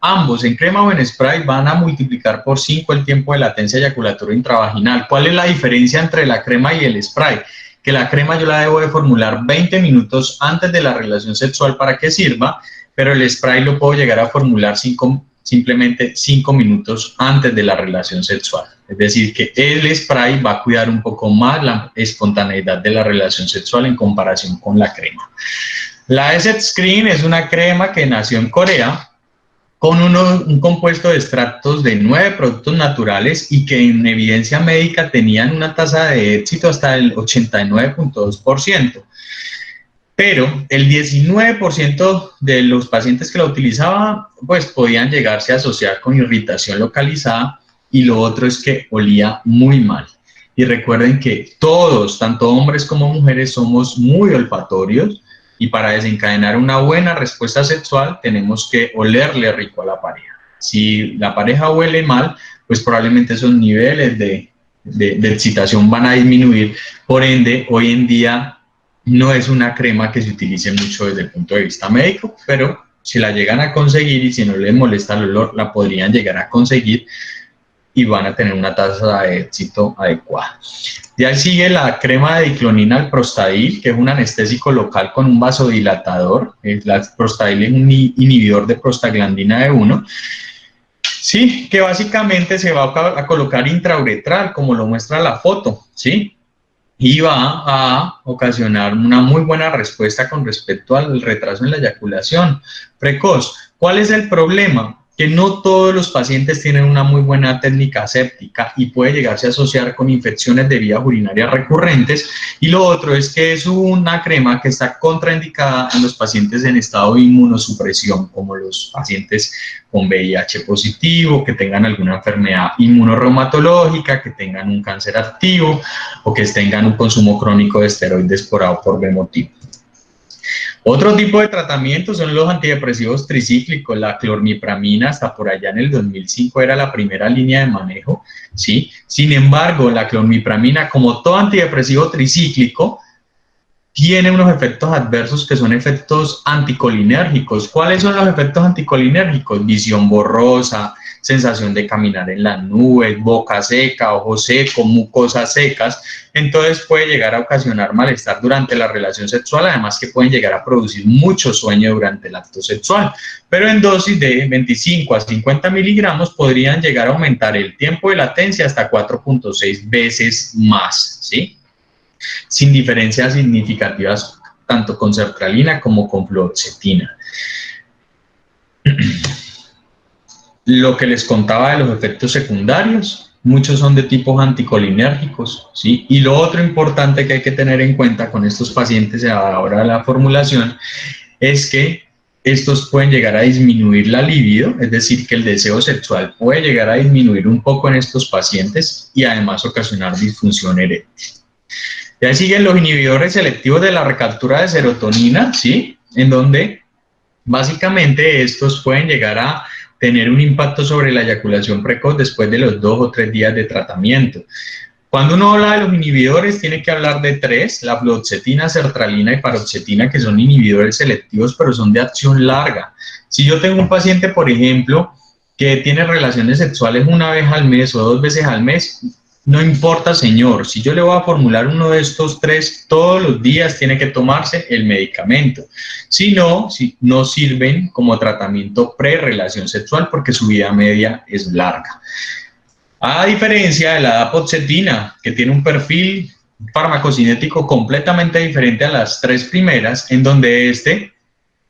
Ambos, en crema o en spray, van a multiplicar por 5 el tiempo de latencia eyaculatoria intravaginal. ¿Cuál es la diferencia entre la crema y el spray? Que la crema yo la debo de formular 20 minutos antes de la relación sexual para que sirva, pero el spray lo puedo llegar a formular simplemente 5 minutos antes de la relación sexual. Es decir, que el spray va a cuidar un poco más la espontaneidad de la relación sexual en comparación con la crema. La Essence Screen es una crema que nació en Corea con un compuesto de extractos de 9 productos naturales y que en evidencia médica tenían una tasa de éxito hasta el 89.2%. Pero el 19% de los pacientes que la utilizaban, pues podían llegarse a asociar con irritación localizada, y lo otro es que olía muy mal. Y recuerden que todos, tanto hombres como mujeres, somos muy olfatorios, y para desencadenar una buena respuesta sexual tenemos que olerle rico a la pareja. Si la pareja huele mal, pues probablemente esos niveles de excitación van a disminuir. Por ende, hoy en día no es una crema que se utilice mucho desde el punto de vista médico, pero si la llegan a conseguir y si no les molesta el olor, la podrían llegar a conseguir. y van a tener una tasa de éxito adecuada. De ahí sigue la crema de diclonina alprostadil, que es un anestésico local con un vasodilatador. La alprostadil es un inhibidor de prostaglandina E1. Sí, que básicamente se va a colocar intrauretral, como lo muestra la foto, ¿sí? Y va a ocasionar una muy buena respuesta con respecto al retraso en la eyaculación precoz. ¿Cuál es el problema? Que no todos los pacientes tienen una muy buena técnica aséptica y puede llegarse a asociar con infecciones de vías urinarias recurrentes. Y lo otro es que es una crema que está contraindicada en los pacientes en estado de inmunosupresión, como los pacientes con VIH positivo, que tengan alguna enfermedad inmunorreumatológica, que tengan un cáncer activo o que tengan un consumo crónico de esteroides por A o por B motivo. Otro tipo de tratamientos son los antidepresivos tricíclicos. La clormipramina hasta por allá en el 2005 era la primera línea de manejo, ¿sí? Sin embargo, la clormipramina, como todo antidepresivo tricíclico, tiene unos efectos adversos que son efectos anticolinérgicos. ¿Cuáles son los efectos anticolinérgicos? Visión borrosa, sensación de caminar en las nubes, boca seca, ojo seco, mucosas secas. Entonces puede llegar a ocasionar malestar durante la relación sexual, además que pueden llegar a producir mucho sueño durante el acto sexual. Pero en dosis de 25 a 50 miligramos podrían llegar a aumentar el tiempo de latencia hasta 4.6 veces más, ¿sí? Sin diferencias significativas tanto con sertralina como con fluoxetina. Lo que les contaba de los efectos secundarios, muchos son de tipos anticolinérgicos, ¿sí? Y lo otro importante que hay que tener en cuenta con estos pacientes a la hora de la formulación es que estos pueden llegar a disminuir la libido, es decir, que el deseo sexual puede llegar a disminuir un poco en estos pacientes y además ocasionar disfunción eréctil. Ya siguen los inhibidores selectivos de la recaptura de serotonina, ¿sí? En donde básicamente estos pueden llegar a tener un impacto sobre la eyaculación precoz después de los 2 o 3 días de tratamiento. Cuando uno habla de los inhibidores, tiene que hablar de 3, la fluoxetina, sertralina y paroxetina, que son inhibidores selectivos, pero son de acción larga. Si yo tengo un paciente, por ejemplo, que tiene relaciones sexuales una vez al mes o 2 veces al mes, no importa, señor, si yo le voy a formular uno de estos 3, todos los días tiene que tomarse el medicamento. Si no sirven como tratamiento pre-relación sexual porque su vida media es larga. A diferencia de la dapoxetina, que tiene un perfil farmacocinético completamente diferente a las 3 primeras, en donde este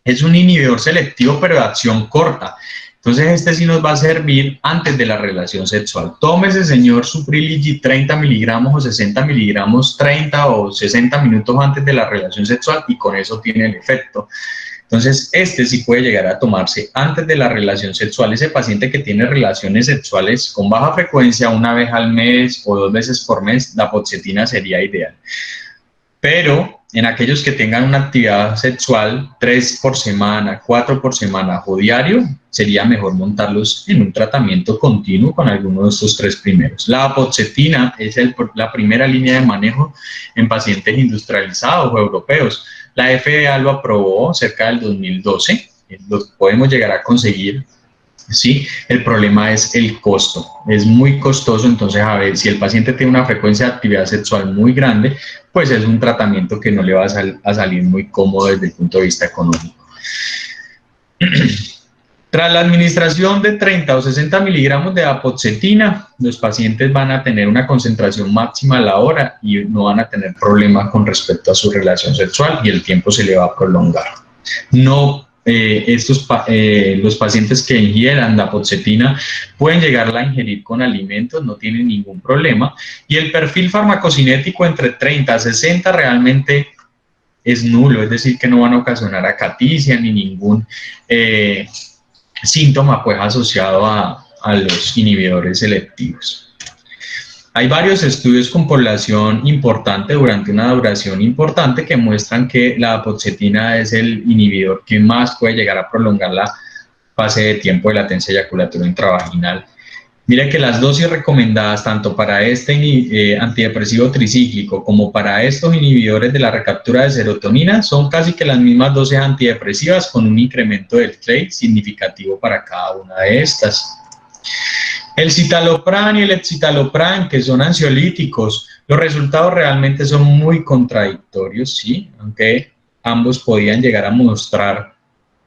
es un inhibidor selectivo pero de acción corta. Entonces este sí nos va a servir antes de la relación sexual. Tómese, señor, su Privilegy 30 miligramos o 60 miligramos 30 o 60 minutos antes de la relación sexual y con eso tiene el efecto. Entonces este sí puede llegar a tomarse antes de la relación sexual. Ese paciente que tiene relaciones sexuales con baja frecuencia, una vez al mes o 2 veces por mes, la dapoxetina sería ideal. Pero en aquellos que tengan una actividad sexual 3 por semana, 4 por semana o diario, sería mejor montarlos en un tratamiento continuo con alguno de estos 3 primeros. La dapoxetina es la primera línea de manejo en pacientes industrializados o europeos. La FDA lo aprobó cerca del 2012, lo podemos llegar a conseguir. Sí, el problema es el costo, es muy costoso. Entonces, a ver, si el paciente tiene una frecuencia de actividad sexual muy grande, pues es un tratamiento que no le va a salir muy cómodo desde el punto de vista económico. Tras la administración de 30 o 60 miligramos de dapoxetina, los pacientes van a tener una concentración máxima a la hora y no van a tener problemas con respecto a su relación sexual y el tiempo se le va a prolongar. Los pacientes que ingieran dapoxetina pueden llegarla a ingerir con alimentos, no tienen ningún problema, y el perfil farmacocinético entre 30 a 60 realmente es nulo, es decir, que no van a ocasionar acaticia ni ningún síntoma pues asociado a los inhibidores selectivos. Hay varios estudios con población importante durante una duración importante que muestran que la dapoxetina es el inhibidor que más puede llegar a prolongar la fase de tiempo de latencia eyaculatoria intravaginal. Mira que las dosis recomendadas tanto para este antidepresivo tricíclico como para estos inhibidores de la recaptura de serotonina son casi que las mismas dosis antidepresivas con un incremento del TRACE significativo para cada una de estas. El citalopram y el escitalopram, que son ansiolíticos, los resultados realmente son muy contradictorios, ¿sí? Aunque ambos podían llegar a mostrar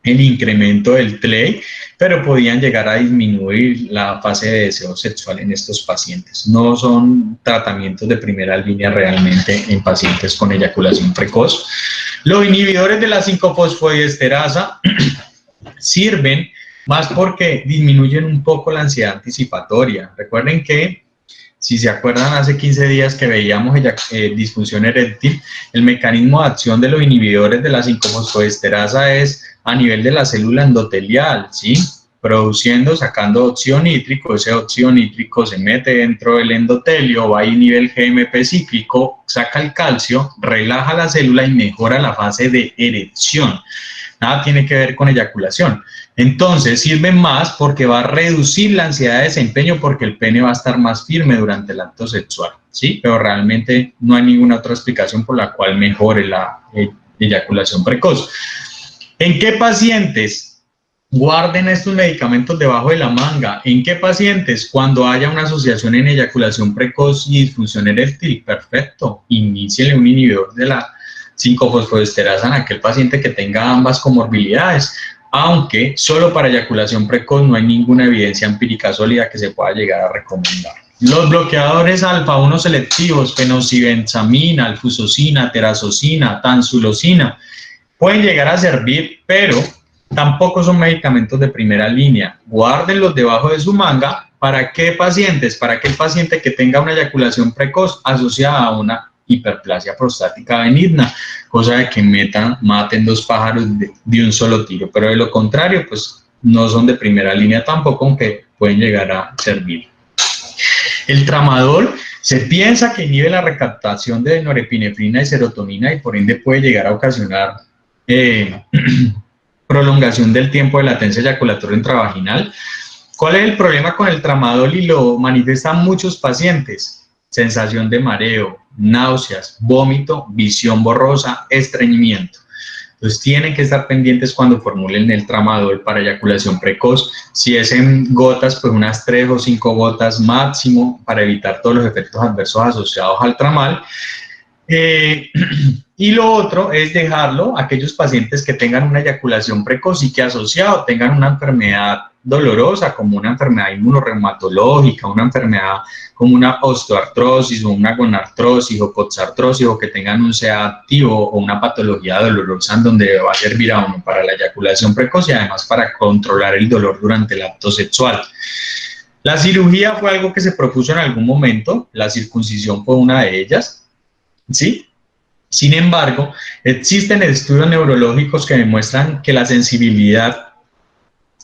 el incremento del TLEI, pero podían llegar a disminuir la fase de deseo sexual en estos pacientes. No son tratamientos de primera línea realmente en pacientes con eyaculación precoz. Los inhibidores de la 5-fosfodiesterasa sirven más porque disminuyen un poco la ansiedad anticipatoria. Recuerden que, si se acuerdan, hace 15 días que veíamos disfunción eréctil, el mecanismo de acción de los inhibidores de la 5-fosfodiesterasa es a nivel de la célula endotelial, ¿sí? Produciendo, sacando óxido nítrico, ese óxido nítrico se mete dentro del endotelio, va a nivel GMP cíclico, saca el calcio, relaja la célula y mejora la fase de erección. Nada tiene que ver con eyaculación. Entonces sirve más porque va a reducir la ansiedad de desempeño porque el pene va a estar más firme durante el acto sexual, ¿sí? Pero realmente no hay ninguna otra explicación por la cual mejore la eyaculación precoz. ¿En qué pacientes guarden estos medicamentos debajo de la manga? ¿En qué pacientes? Cuando haya una asociación en eyaculación precoz y disfunción eréctil, perfecto, iníciele un inhibidor de la 5-fosfodiesterasa en aquel paciente que tenga ambas comorbilidades, aunque solo para eyaculación precoz no hay ninguna evidencia empírica sólida que se pueda llegar a recomendar. Los bloqueadores alfa-1 selectivos, fenoxibenzamina, alfusocina, terazocina, tansulosina, pueden llegar a servir, pero tampoco son medicamentos de primera línea. Guárdenlos debajo de su manga. ¿Para qué pacientes? Para aquel paciente que tenga una eyaculación precoz asociada a una hiperplasia prostática benigna, cosa de que maten dos pájaros de un solo tiro, pero de lo contrario, pues no son de primera línea tampoco, aunque pueden llegar a servir. El tramadol se piensa que inhibe la recaptación de norepinefrina y serotonina y por ende puede llegar a ocasionar prolongación del tiempo de latencia eyaculatoria intravaginal. ¿Cuál es el problema con el tramadol? Y lo manifiestan muchos pacientes: sensación de mareo, náuseas, vómito, visión borrosa, estreñimiento. Entonces tienen que estar pendientes cuando formulen el tramadol para eyaculación precoz. Si es en gotas, pues unas 3 o 5 gotas máximo para evitar todos los efectos adversos asociados al tramal. Y lo otro es dejarlo a aquellos pacientes que tengan una eyaculación precoz y que asociado tengan una enfermedad dolorosa, como una enfermedad inmunorreumatológica, una enfermedad como una osteoartrosis o una gonartrosis o coxartrosis, o que tengan un CA activo o una patología dolorosa en donde va a servir a uno para la eyaculación precoz y además para controlar el dolor durante el acto sexual. La cirugía fue algo que se propuso en algún momento, la circuncisión fue una de ellas, ¿sí? Sin embargo, existen estudios neurológicos que demuestran que la sensibilidad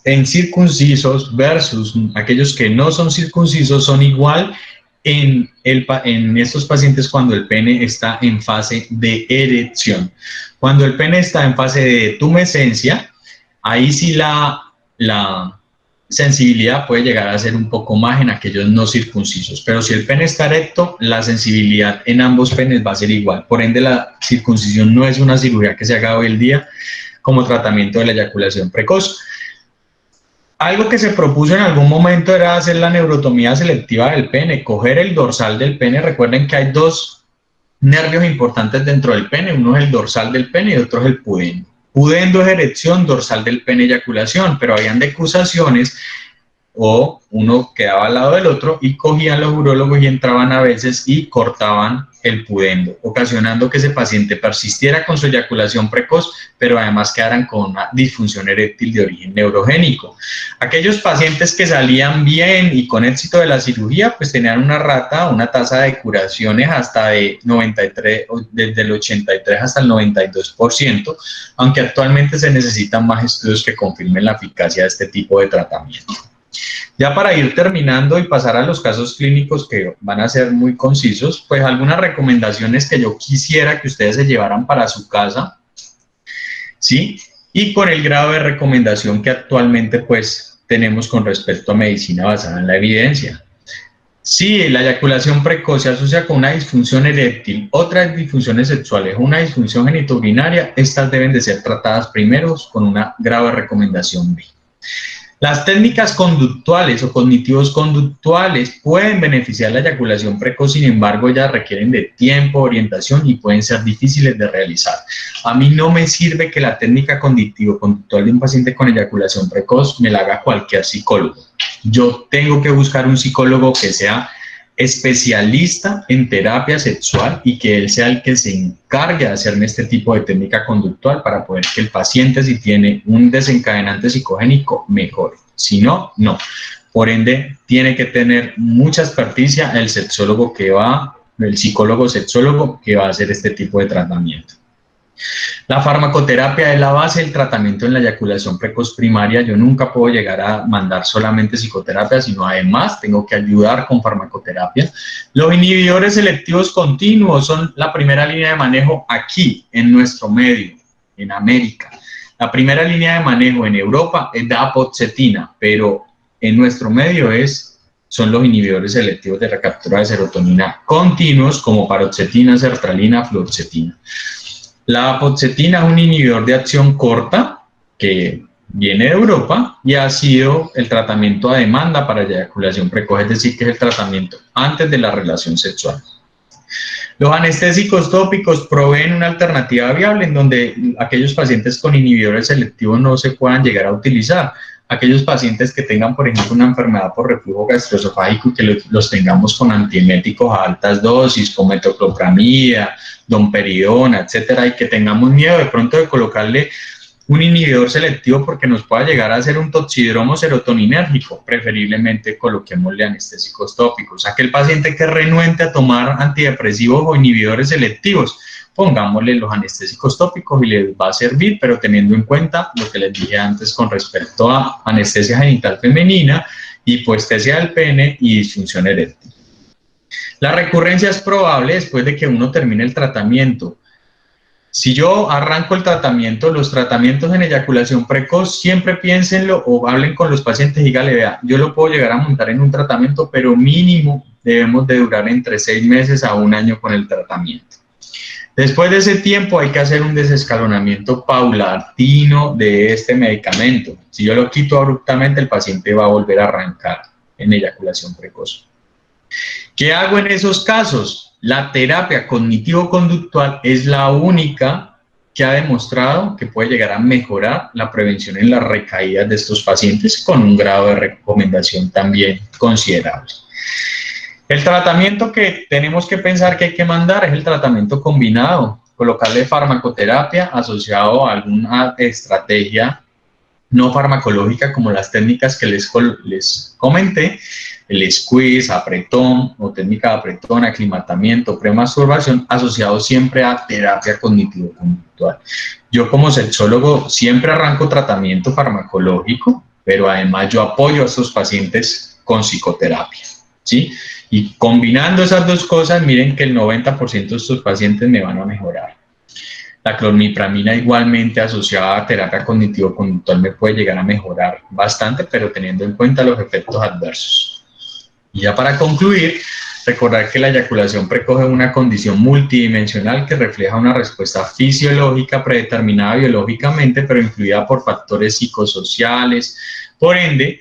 en circuncisos versus aquellos que no son circuncisos son igual en estos pacientes cuando el pene está en fase de erección. Cuando el pene está en fase de tumescencia, ahí sí la sensibilidad puede llegar a ser un poco más en aquellos no circuncisos, pero si el pene está erecto, la sensibilidad en ambos penes va a ser igual. Por ende, la circuncisión no es una cirugía que se haga hoy en día como tratamiento de la eyaculación precoz. Algo que se propuso en algún momento era hacer la neurotomía selectiva del pene, coger el dorsal del pene. Recuerden que hay dos nervios importantes dentro del pene, uno es el dorsal del pene y otro es el pudendo. Pudendo es erección, dorsal del pene eyaculación, pero habían decusaciones o uno quedaba al lado del otro y cogían los urólogos y entraban a veces y cortaban el pudendo, ocasionando que ese paciente persistiera con su eyaculación precoz, pero además quedaran con una disfunción eréctil de origen neurogénico. Aquellos pacientes que salían bien y con éxito de la cirugía, pues tenían una tasa de curaciones hasta de 93, desde el 83 hasta el 92%, aunque actualmente se necesitan más estudios que confirmen la eficacia de este tipo de tratamiento. Ya para ir terminando y pasar a los casos clínicos que van a ser muy concisos, pues algunas recomendaciones que yo quisiera que ustedes se llevaran para su casa, ¿sí? Y con el grado de recomendación que actualmente pues tenemos con respecto a medicina basada en la evidencia. Si la eyaculación precoz se asocia con una disfunción eréctil, otras disfunciones sexuales, una disfunción genitourinaria, estas deben de ser tratadas primero con una grado de recomendación B. Las técnicas conductuales o cognitivos conductuales pueden beneficiar la eyaculación precoz, sin embargo, ellas requieren de tiempo, orientación y pueden ser difíciles de realizar. A mí no me sirve que la técnica cognitivo-conductual de un paciente con eyaculación precoz me la haga cualquier psicólogo. Yo tengo que buscar un psicólogo que sea especialista en terapia sexual y que él sea el que se encargue de hacerme este tipo de técnica conductual para poder que el paciente, si tiene un desencadenante psicogénico, mejore. Si no, no. Por ende, tiene que tener mucha experticia el psicólogo sexólogo que va a hacer este tipo de tratamiento. La farmacoterapia es la base del tratamiento en la eyaculación precoz primaria. Yo nunca puedo llegar a mandar solamente psicoterapia, sino además tengo que ayudar con farmacoterapia. Los inhibidores selectivos continuos son la primera línea de manejo aquí, en nuestro medio, en América. La primera línea de manejo en Europa es dapoxetina, pero en nuestro medio son los inhibidores selectivos de recaptura de serotonina continuos como paroxetina, sertralina, fluoxetina. La apoxetina es un inhibidor de acción corta que viene de Europa y ha sido el tratamiento a demanda para la eyaculación precoz, es decir, que es el tratamiento antes de la relación sexual. Los anestésicos tópicos proveen una alternativa viable en donde aquellos pacientes con inhibidores selectivos no se puedan llegar a utilizar. Aquellos pacientes que tengan, por ejemplo, una enfermedad por reflujo gastroesofágico y que los tengamos con antieméticos a altas dosis, como metoclopramida, domperidona, etcétera, y que tengamos miedo de pronto de colocarle un inhibidor selectivo porque nos pueda llegar a hacer un toxidromo serotoninérgico, preferiblemente coloquémosle anestésicos tópicos. Aquel paciente que es renuente a tomar antidepresivos o inhibidores selectivos, pongámosle los anestésicos tópicos y les va a servir, pero teniendo en cuenta lo que les dije antes con respecto a anestesia genital femenina, hipoestesia del pene y disfunción eréctil. La recurrencia es probable después de que uno termine el tratamiento. Si yo arranco el tratamiento, los tratamientos en eyaculación precoz, siempre piénsenlo o hablen con los pacientes y díganle, vea, yo lo puedo llegar a montar en un tratamiento, pero mínimo debemos de durar entre 6 meses a 1 año con el tratamiento. Después de ese tiempo hay que hacer un desescalonamiento paulatino de este medicamento. Si yo lo quito abruptamente, el paciente va a volver a arrancar en eyaculación precoz. ¿Qué hago en esos casos? La terapia cognitivo-conductual es la única que ha demostrado que puede llegar a mejorar la prevención en las recaídas de estos pacientes con un grado de recomendación también considerable. El tratamiento que tenemos que pensar que hay que mandar es el tratamiento combinado, colocarle farmacoterapia asociado a alguna estrategia no farmacológica como las técnicas que les comenté, el squeeze, apretón o técnica de apretón, aclimatamiento, premasturbación, asociado siempre a terapia cognitivo-conductual. Yo como sexólogo siempre arranco tratamiento farmacológico, pero además yo apoyo a estos pacientes con psicoterapia, ¿sí? Y combinando esas dos cosas, miren que el 90% de estos pacientes me van a mejorar. La clormipramina igualmente asociada a terapia cognitivo-conductual me puede llegar a mejorar bastante, pero teniendo en cuenta los efectos adversos. Y ya para concluir, recordar que la eyaculación precoz es una condición multidimensional que refleja una respuesta fisiológica predeterminada biológicamente, pero influida por factores psicosociales. Por ende,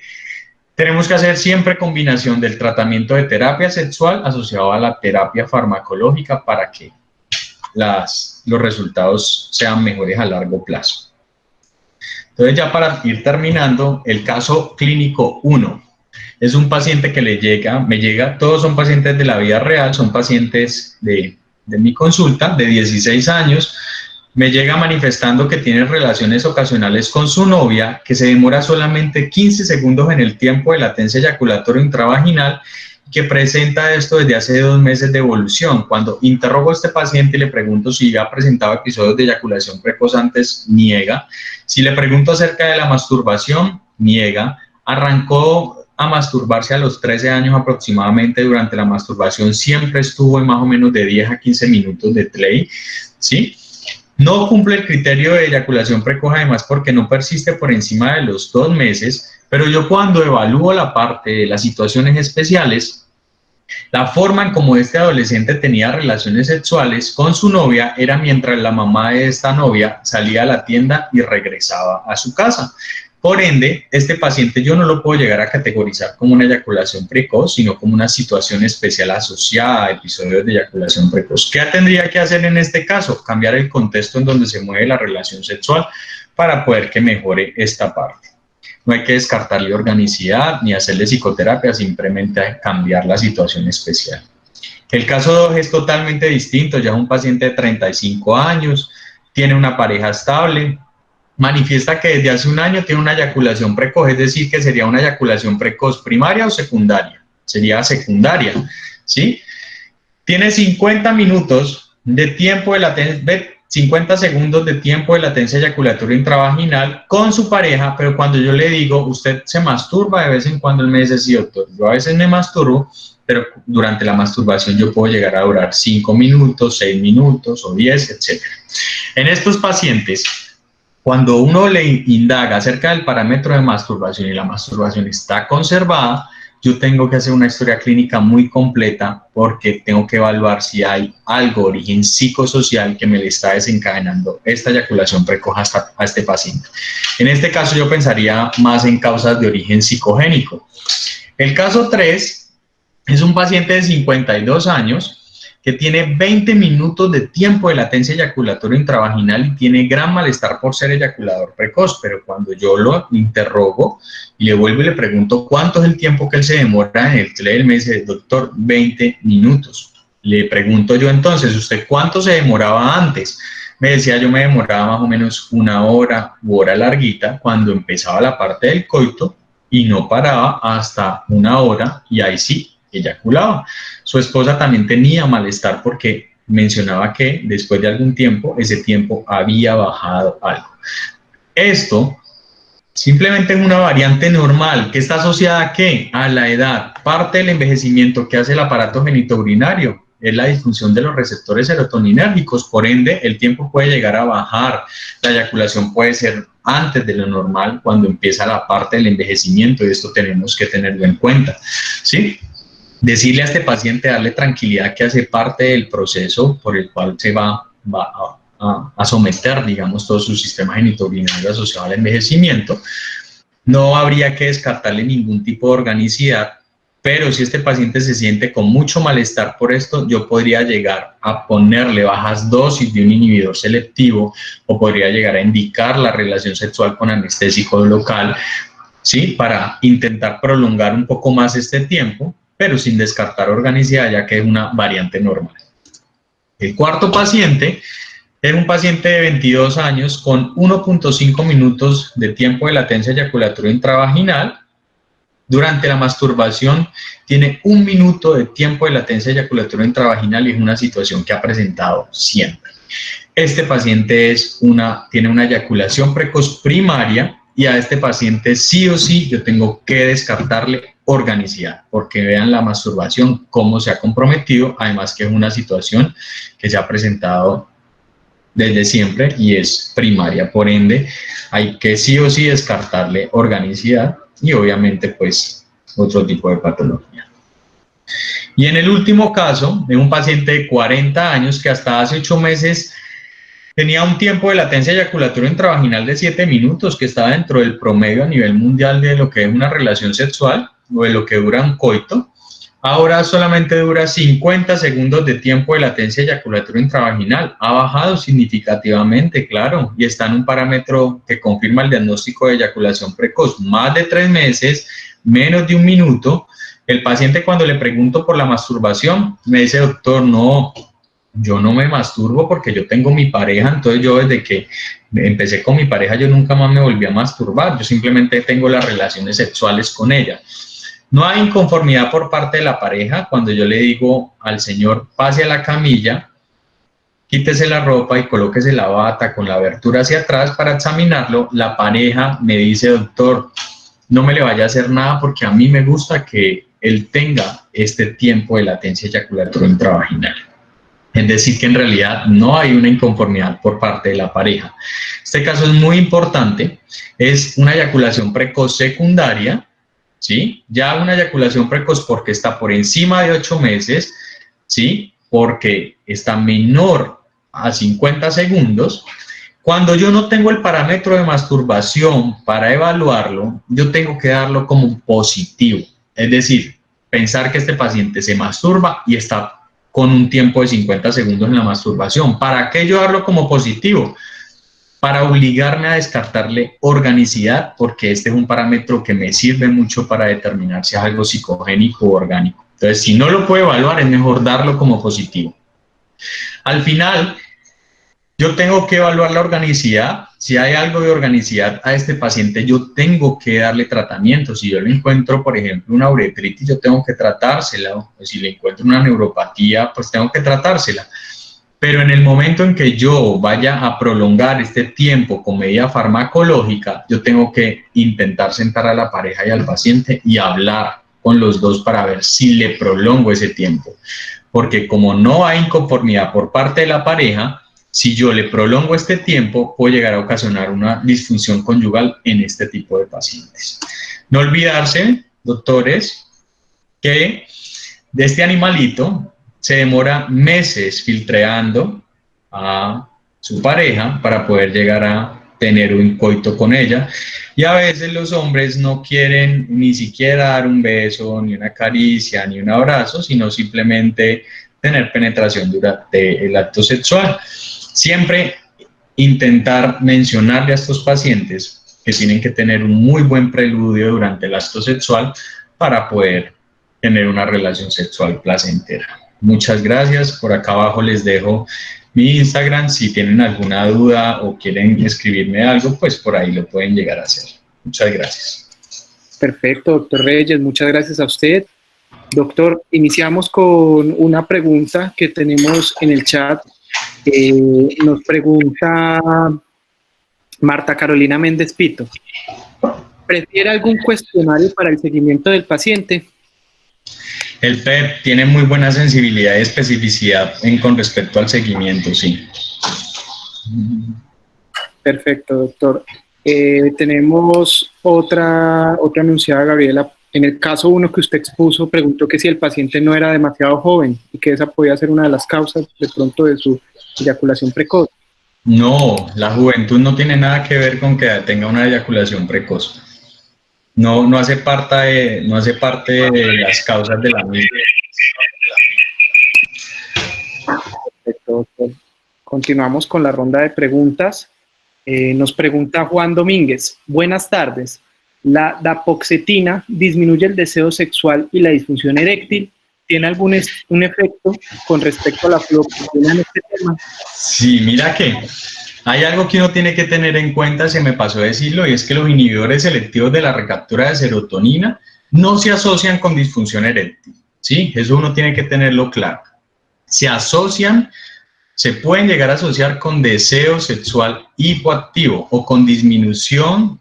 tenemos que hacer siempre combinación del tratamiento de terapia sexual asociado a la terapia farmacológica para que los resultados sean mejores a largo plazo. Entonces, ya para ir terminando, el caso clínico 1 es un paciente que me llega, todos son pacientes de la vida real, son pacientes de mi consulta, de 16 años, me llega manifestando que tiene relaciones ocasionales con su novia, que se demora solamente 15 segundos en el tiempo de latencia eyaculatoria intravaginal, que presenta esto desde hace 2 meses de evolución. Cuando interrogo a este paciente y le pregunto si ha presentado episodios de eyaculación precoz antes, niega. Si le pregunto acerca de la masturbación, niega. Arrancó a masturbarse a los 13 años aproximadamente. Durante la masturbación siempre estuvo en más o menos de 10 a 15 minutos de play, ¿sí? No cumple el criterio de eyaculación precoz, además porque no persiste por encima de los 2 meses, pero yo cuando evalúo la parte de las situaciones especiales, la forma en como este adolescente tenía relaciones sexuales con su novia era mientras la mamá de esta novia salía a la tienda y regresaba a su casa. Por ende, este paciente yo no lo puedo llegar a categorizar como una eyaculación precoz, sino como una situación especial asociada a episodios de eyaculación precoz. ¿Qué tendría que hacer en este caso? Cambiar el contexto en donde se mueve la relación sexual para poder que mejore esta parte. No hay que descartarle organicidad ni hacerle psicoterapia, simplemente cambiar la situación especial. El caso 2 es totalmente distinto, ya es un paciente de 35 años, tiene una pareja estable, manifiesta que desde hace un año tiene una eyaculación precoz, es decir, que sería una eyaculación precoz primaria o secundaria, sería secundaria, ¿sí? Tiene 50 minutos de tiempo de latencia, 50 segundos de tiempo de latencia eyaculatoria intravaginal con su pareja, pero cuando yo le digo, usted se masturba de vez en cuando, él me dice, sí, doctor, yo a veces me masturbo, pero durante la masturbación yo puedo llegar a durar 5 minutos, 6 minutos o 10, etc. En estos pacientes, cuando uno le indaga acerca del parámetro de masturbación y la masturbación está conservada, yo tengo que hacer una historia clínica muy completa porque tengo que evaluar si hay algo de origen psicosocial que me le está desencadenando esta eyaculación precoz a este paciente. En este caso yo pensaría más en causas de origen psicogénico. El caso 3 es un paciente de 52 años que tiene 20 minutos de tiempo de latencia eyaculatoria intravaginal y tiene gran malestar por ser eyaculador precoz, pero cuando yo lo interrogo y le vuelvo y le pregunto cuánto es el tiempo que él se demora en el TLE, él me dice, doctor, 20 minutos. Le pregunto yo entonces, ¿usted cuánto se demoraba antes? Me decía, yo me demoraba más o menos 1 hora u hora larguita cuando empezaba la parte del coito y no paraba hasta 1 hora y ahí sí, eyaculaba. Su esposa también tenía malestar porque mencionaba que después de algún tiempo, ese tiempo había bajado algo. Esto simplemente es una variante normal que está asociada ¿a qué? A la edad. Parte del envejecimiento que hace el aparato genitourinario es la disfunción de los receptores serotoninérgicos, por ende el tiempo puede llegar a bajar, la eyaculación puede ser antes de lo normal cuando empieza la parte del envejecimiento y esto tenemos que tenerlo en cuenta, ¿sí? Decirle a este paciente, darle tranquilidad que hace parte del proceso por el cual se va a someter, digamos, todo su sistema genitourinario asociado al envejecimiento. No habría que descartarle ningún tipo de organicidad, pero si este paciente se siente con mucho malestar por esto, yo podría llegar a ponerle bajas dosis de un inhibidor selectivo o podría llegar a indicar la relación sexual con anestésico local, ¿sí? Para intentar prolongar un poco más este tiempo, pero sin descartar organicidad, ya que es una variante normal. El cuarto paciente era un paciente de 22 años con 1.5 minutos de tiempo de latencia eyaculatoria intravaginal. Durante la masturbación tiene 1 minuto de tiempo de latencia eyaculatoria intravaginal y es una situación que ha presentado siempre. Este paciente tiene una eyaculación precoz primaria y a este paciente sí o sí yo tengo que descartarle organicidad, porque vean la masturbación, cómo se ha comprometido, además que es una situación que se ha presentado desde siempre y es primaria, por ende hay que sí o sí descartarle organicidad y obviamente pues otro tipo de patología. Y en el último caso, de un paciente de 40 años que hasta hace 8 meses tenía un tiempo de latencia eyaculatoria intravaginal de 7 minutos, que estaba dentro del promedio a nivel mundial de lo que es una relación sexual o de lo que dura un coito. Ahora solamente dura 50 segundos de tiempo de latencia eyaculatoria intravaginal. Ha bajado significativamente, claro, y está en un parámetro que confirma el diagnóstico de eyaculación precoz. Más de 3 meses, menos de 1 minuto. El paciente, cuando le pregunto por la masturbación, me dice, doctor, no, yo no me masturbo porque yo tengo mi pareja, entonces yo desde que empecé con mi pareja yo nunca más me volví a masturbar, yo simplemente tengo las relaciones sexuales con ella. No hay inconformidad por parte de la pareja cuando yo le digo al señor, pase a la camilla, quítese la ropa y colóquese la bata con la abertura hacia atrás para examinarlo. La pareja me dice, doctor, no me le vaya a hacer nada porque a mí me gusta que él tenga este tiempo de latencia eyaculatoria intravaginal. Es decir, que en realidad no hay una inconformidad por parte de la pareja. Este caso es muy importante, es una eyaculación precoz secundaria, ¿sí? Ya una eyaculación precoz porque está por encima de 8 meses, ¿sí? Porque está menor a 50 segundos. Cuando yo no tengo el parámetro de masturbación para evaluarlo, yo tengo que darlo como positivo. Es decir, pensar que este paciente se masturba y está con un tiempo de 50 segundos en la masturbación. ¿Para qué yo darlo como positivo? Para obligarme a descartarle organicidad, porque este es un parámetro que me sirve mucho para determinar si es algo psicogénico o orgánico. Entonces, si no lo puedo evaluar, es mejor darlo como positivo. Al final, yo tengo que evaluar la organicidad. Si hay algo de organicidad a este paciente, yo tengo que darle tratamiento. Si yo le encuentro, por ejemplo, una uretritis, yo tengo que tratársela. O si le encuentro una neuropatía, pues tengo que tratársela. Pero en el momento en que yo vaya a prolongar este tiempo con medida farmacológica, yo tengo que intentar sentar a la pareja y al paciente y hablar con los dos para ver si le prolongo ese tiempo. Porque como no hay inconformidad por parte de la pareja, si yo le prolongo este tiempo, puedo llegar a ocasionar una disfunción conyugal en este tipo de pacientes. No olvidarse, doctores, que de este animalito se demora meses filtreando a su pareja para poder llegar a tener un coito con ella, y a veces los hombres no quieren ni siquiera dar un beso, ni una caricia, ni un abrazo, sino simplemente tener penetración durante el acto sexual. Siempre intentar mencionarle a estos pacientes que tienen que tener un muy buen preludio durante el acto sexual para poder tener una relación sexual placentera. Muchas gracias. Por acá abajo les dejo mi Instagram. Si tienen alguna duda o quieren escribirme algo, pues por ahí lo pueden llegar a hacer. Muchas gracias. Perfecto, doctor Reyes. Muchas gracias a usted. Doctor, iniciamos con una pregunta que tenemos en el chat. Nos pregunta Marta Carolina Méndez Pito. ¿Prefiere algún cuestionario para el seguimiento del paciente? El PEP tiene muy buena sensibilidad y especificidad con respecto al seguimiento, sí. Perfecto, doctor. Tenemos otra anunciada, Gabriela. En el caso 1 que usted expuso, preguntó que si el paciente no era demasiado joven y que esa podía ser una de las causas de pronto de su eyaculación precoz. No, la juventud no tiene nada que ver con que tenga una eyaculación precoz. No hace parte de las causas de la misma. Perfecto, doctor. Continuamos con la ronda de preguntas. Nos pregunta Juan Domínguez. Buenas tardes. ¿La dapoxetina disminuye el deseo sexual y la disfunción eréctil? ¿Tiene algún efecto con respecto a la fluoxetina en este tema? Sí, mira que hay algo que uno tiene que tener en cuenta, se me pasó a decirlo, y es que los inhibidores selectivos de la recaptura de serotonina no se asocian con disfunción eréctil, ¿sí? Eso uno tiene que tenerlo claro. Se pueden llegar a asociar con deseo sexual hipoactivo o con disminución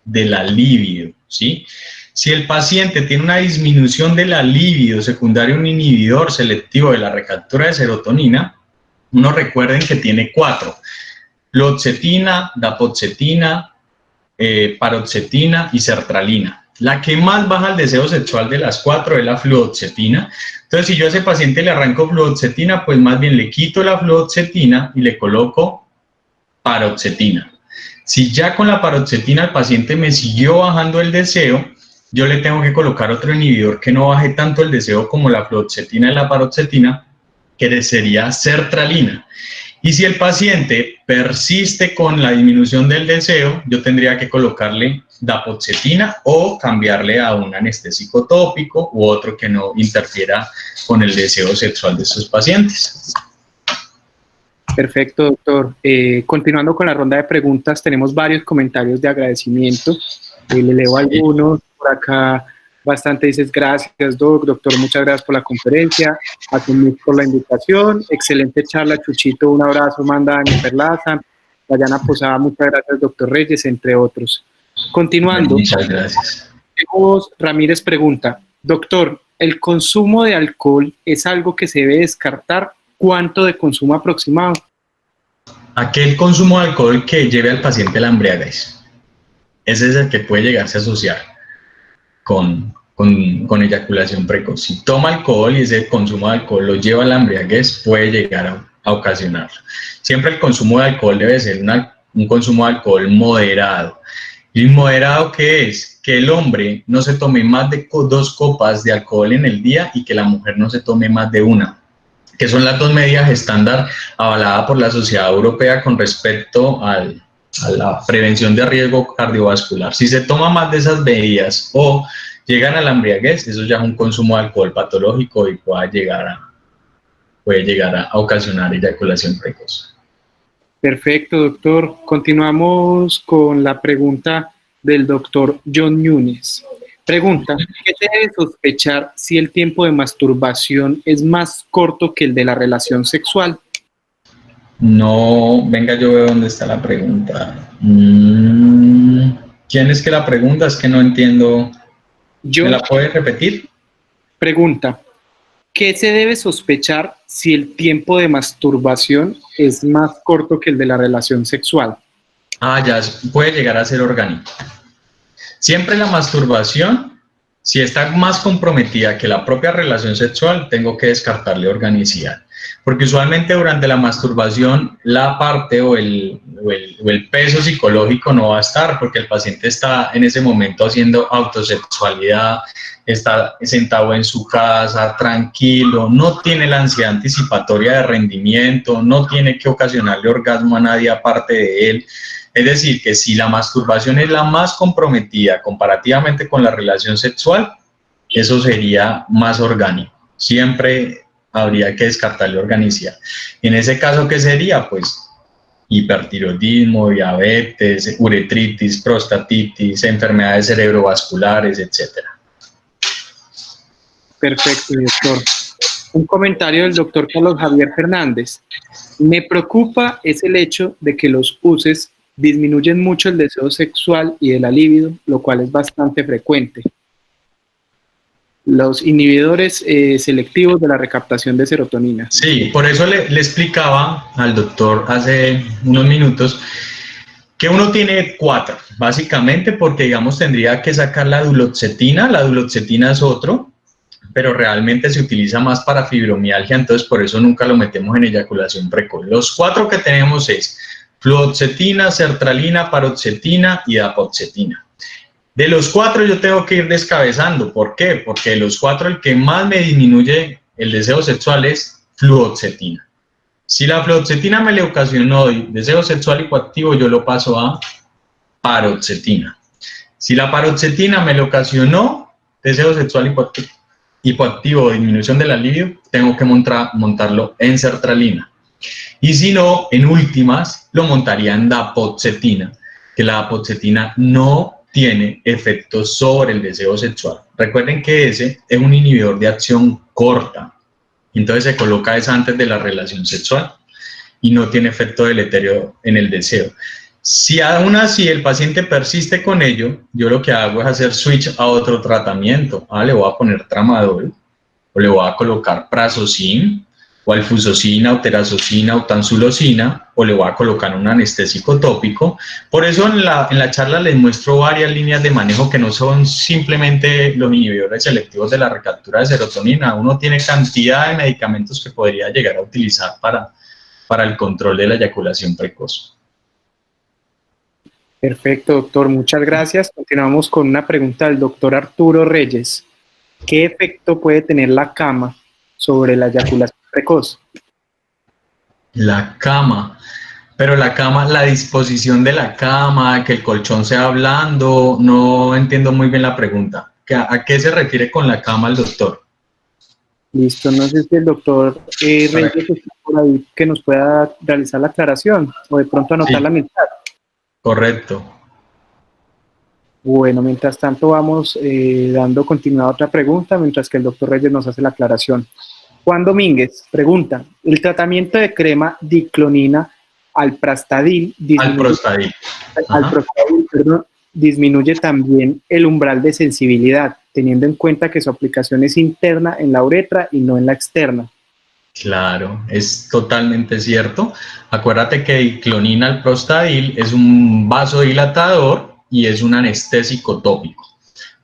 de la libido, ¿sí? Si el paciente tiene una disminución de la libido secundaria a un inhibidor selectivo de la recaptura de serotonina, uno recuerden que tiene 4: fluoxetina, dapoxetina, paroxetina y sertralina. La que más baja el deseo sexual de las 4 es la fluoxetina. Entonces, si yo a ese paciente le arranco fluoxetina, pues más bien le quito la fluoxetina y le coloco paroxetina. Si ya con la paroxetina el paciente me siguió bajando el deseo, yo le tengo que colocar otro inhibidor que no baje tanto el deseo como la fluoxetina y la paroxetina, que sería sertralina. Y si el paciente persiste con la disminución del deseo, yo tendría que colocarle dapoxetina o cambiarle a un anestésico tópico u otro que no interfiera con el deseo sexual de estos pacientes. Perfecto, doctor. Continuando con la ronda de preguntas, tenemos varios comentarios de agradecimiento. Le leo algunos. Por acá bastante dices: gracias, doctor, muchas gracias por la conferencia, a ti por la invitación, excelente charla, Chuchito, un abrazo, manda Dani Perlaza, Dayana Posada, muchas gracias, doctor Reyes, entre otros. Continuando. Muchas gracias. Ramírez pregunta: doctor, ¿el consumo de alcohol es algo que se debe descartar? ¿Cuánto de consumo aproximado? Aquel consumo de alcohol que lleve al paciente a la embriaguez. Ese es el que puede llegarse a asociar con eyaculación precoz. Si toma alcohol y ese consumo de alcohol lo lleva a la embriaguez, puede llegar a ocasionarlo. Siempre el consumo de alcohol debe ser una un consumo de alcohol moderado. ¿Y moderado qué es? Que el hombre no se tome más de 2 copas de alcohol en el día y que la mujer no se tome más de una, que son las 2 medidas estándar avaladas por la Sociedad Europea con respecto a la prevención de riesgo cardiovascular. Si se toma más de esas medidas o llegan a la embriaguez, eso ya es un consumo de alcohol patológico y puede llegar a ocasionar eyaculación precoz. Perfecto, doctor. Continuamos con la pregunta del doctor John Núñez. Pregunta, ¿qué se debe sospechar si el tiempo de masturbación es más corto que el de la relación sexual? No, venga, yo veo dónde está la pregunta. ¿Quién es que la pregunta? Es que no entiendo. ¿Me la puede repetir? Pregunta, ¿qué se debe sospechar si el tiempo de masturbación es más corto que el de la relación sexual? Ya, puede llegar a ser orgánico. Siempre la masturbación, si está más comprometida que la propia relación sexual, tengo que descartarle organicidad. Porque usualmente durante la masturbación la parte o el peso psicológico no va a estar, porque el paciente está en ese momento haciendo autosexualidad, está sentado en su casa, tranquilo, no tiene la ansiedad anticipatoria de rendimiento, no tiene que ocasionarle orgasmo a nadie aparte de él. Es decir, que si la masturbación es la más comprometida comparativamente con la relación sexual, eso sería más orgánico. Siempre habría que descartarle organicidad. En ese caso, ¿qué sería? Pues hipertiroidismo, diabetes, uretritis, prostatitis, enfermedades cerebrovasculares, etc. Perfecto, doctor. Un comentario del doctor Carlos Javier Fernández. Me preocupa es el hecho de que los uses disminuyen mucho el deseo sexual y de la libido, lo cual es bastante frecuente. Los inhibidores selectivos de la recaptación de serotonina. Sí, por eso le explicaba al doctor hace unos minutos que uno tiene 4, básicamente porque, digamos, tendría que sacar la duloxetina es otro, pero realmente se utiliza más para fibromialgia, entonces por eso nunca lo metemos en eyaculación precoz. Los 4 que tenemos es fluoxetina, sertralina, paroxetina y dapoxetina. De los 4 yo tengo que ir descabezando. ¿Por qué? Porque de los 4 el que más me disminuye el deseo sexual es fluoxetina. Si la fluoxetina me le ocasionó deseo sexual hipoactivo, yo lo paso a paroxetina. Si la paroxetina me le ocasionó deseo sexual hipoactivo o disminución de la libido, tengo que montarlo en sertralina. Y si no, en últimas, lo montaría en dapoxetina, que la dapoxetina no tiene efectos sobre el deseo sexual. Recuerden que ese es un inhibidor de acción corta, entonces se coloca esa antes de la relación sexual y no tiene efecto deleterio en el deseo. Si aún así el paciente persiste con ello, yo lo que hago es hacer switch a otro tratamiento. Le voy a poner tramadol, o le voy a colocar prazosin, o alfusocina, o terazocina, o tansulosina, o le voy a colocar un anestésico tópico. Por eso en la charla les muestro varias líneas de manejo que no son simplemente los inhibidores selectivos de la recaptura de serotonina. Uno tiene cantidad de medicamentos que podría llegar a utilizar para el control de la eyaculación precoz. Perfecto, doctor. Muchas gracias. Continuamos con una pregunta del doctor Arturo Reyes. ¿Qué efecto puede tener la cama sobre la eyaculación precoz? La cama, pero la disposición de la cama, que el colchón sea blando, no entiendo muy bien la pregunta. ¿A qué se refiere con la cama el doctor? Listo, no sé si el doctor Reyes está por ahí que nos pueda realizar la aclaración o de pronto anotar la mitad. Correcto. Bueno, mientras tanto vamos dando continuidad a otra pregunta mientras que el doctor Reyes nos hace la aclaración. Juan Domínguez pregunta, ¿el tratamiento de crema diclonina alprostadil disminuye también el umbral de sensibilidad, teniendo en cuenta que su aplicación es interna en la uretra y no en la externa? Claro, es totalmente cierto. Acuérdate que diclonina alprostadil es un vasodilatador y es un anestésico tópico.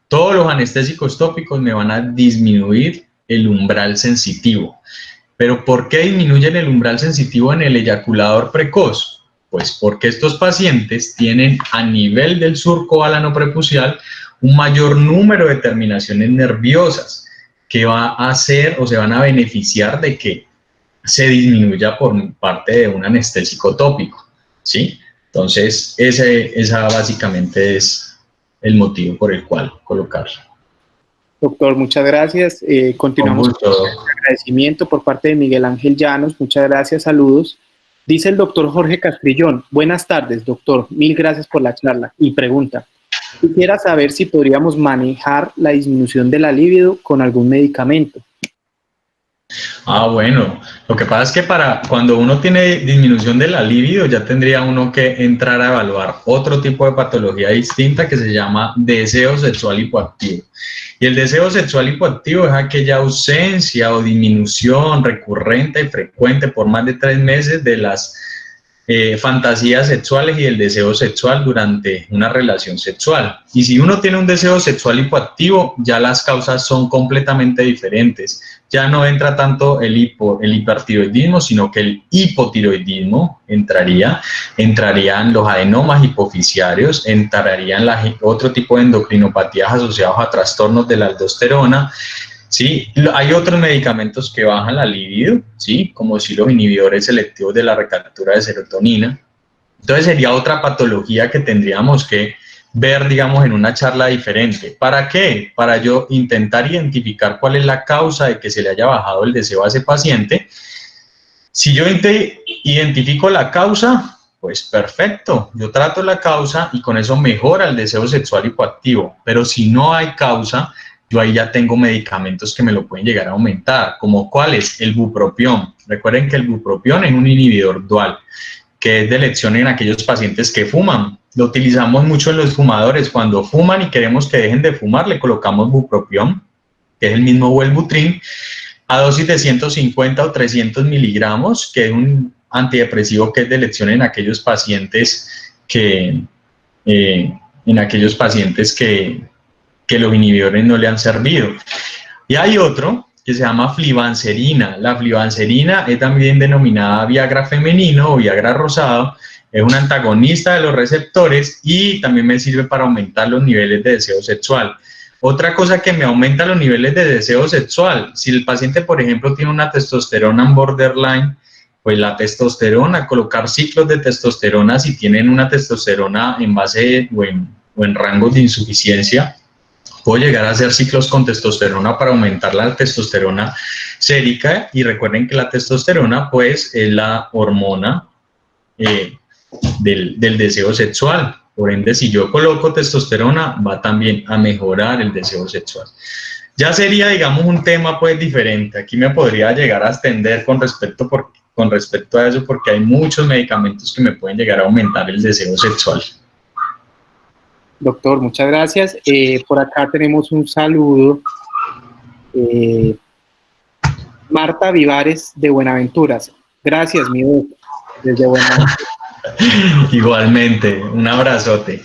Todos los anestésicos tópicos me van a disminuir el umbral sensitivo. ¿Pero por qué disminuyen el umbral sensitivo en el eyaculador precoz? Pues porque estos pacientes tienen a nivel del surco álano prepucial un mayor número de terminaciones nerviosas que va a hacer o se van a beneficiar de que se disminuya por parte de un anestésico tópico, ¿sí? Entonces, esa básicamente es el motivo por el cual colocarlo. Doctor, muchas gracias. Continuamos con el agradecimiento por parte de Miguel Ángel Llanos. Muchas gracias, saludos. Dice el doctor Jorge Castrillón: buenas tardes, doctor, mil gracias por la charla. Y pregunta: quisiera saber si podríamos manejar la disminución de la libido con algún medicamento. Bueno, lo que pasa es que cuando uno tiene disminución de la libido ya tendría uno que entrar a evaluar otro tipo de patología distinta que se llama deseo sexual hipoactivo. Y el deseo sexual hipoactivo es aquella ausencia o disminución recurrente y frecuente por más de 3 meses de las fantasías sexuales y el deseo sexual durante una relación sexual. Y si uno tiene un deseo sexual hipoactivo, ya las causas son completamente diferentes. Ya no entra tanto el hipertiroidismo, sino que el hipotiroidismo entrarían los adenomas hipofisiarios, entrarían otro tipo de endocrinopatías asociados a trastornos de la aldosterona. Sí, hay otros medicamentos que bajan la libido, ¿sí? Como si los inhibidores selectivos de la recaptura de serotonina. Entonces sería otra patología que tendríamos que ver, digamos, en una charla diferente. ¿Para qué? Para yo intentar identificar cuál es la causa de que se le haya bajado el deseo a ese paciente. Si yo identifico la causa, pues perfecto, yo trato la causa y con eso mejora el deseo sexual hipoactivo. Pero si no hay causa, yo ahí ya tengo medicamentos que me lo pueden llegar a aumentar, como ¿cuáles? El bupropión. Recuerden que el bupropión es un inhibidor dual, que es de elección en aquellos pacientes que fuman. Lo utilizamos mucho en los fumadores. Cuando fuman y queremos que dejen de fumar, le colocamos bupropión, que es el mismo Wellbutrin, a dosis de 150 o 300 miligramos, que es un antidepresivo que es de elección en aquellos pacientes que los inhibidores no le han servido. Y hay otro que se llama flibanserina. La flibanserina es también denominada Viagra femenino o Viagra rosado. Es un antagonista de los receptores y también me sirve para aumentar los niveles de deseo sexual. Otra cosa que me aumenta los niveles de deseo sexual, si el paciente, por ejemplo, tiene una testosterona en borderline, pues la testosterona, colocar ciclos de testosterona si tienen una testosterona en base o en rangos de insuficiencia. Puedo llegar a hacer ciclos con testosterona para aumentar la testosterona sérica, y recuerden que la testosterona pues es la hormona del deseo sexual. Por ende, si yo coloco testosterona, va también a mejorar el deseo sexual. Ya sería, digamos, un tema pues diferente. Aquí me podría llegar a extender con respecto a eso, porque hay muchos medicamentos que me pueden llegar a aumentar el deseo sexual. Doctor, muchas gracias. Por acá tenemos un saludo. Marta Vivares de Buenaventuras. Gracias, mi doctor, desde Buenaventuras. Igualmente, un abrazote.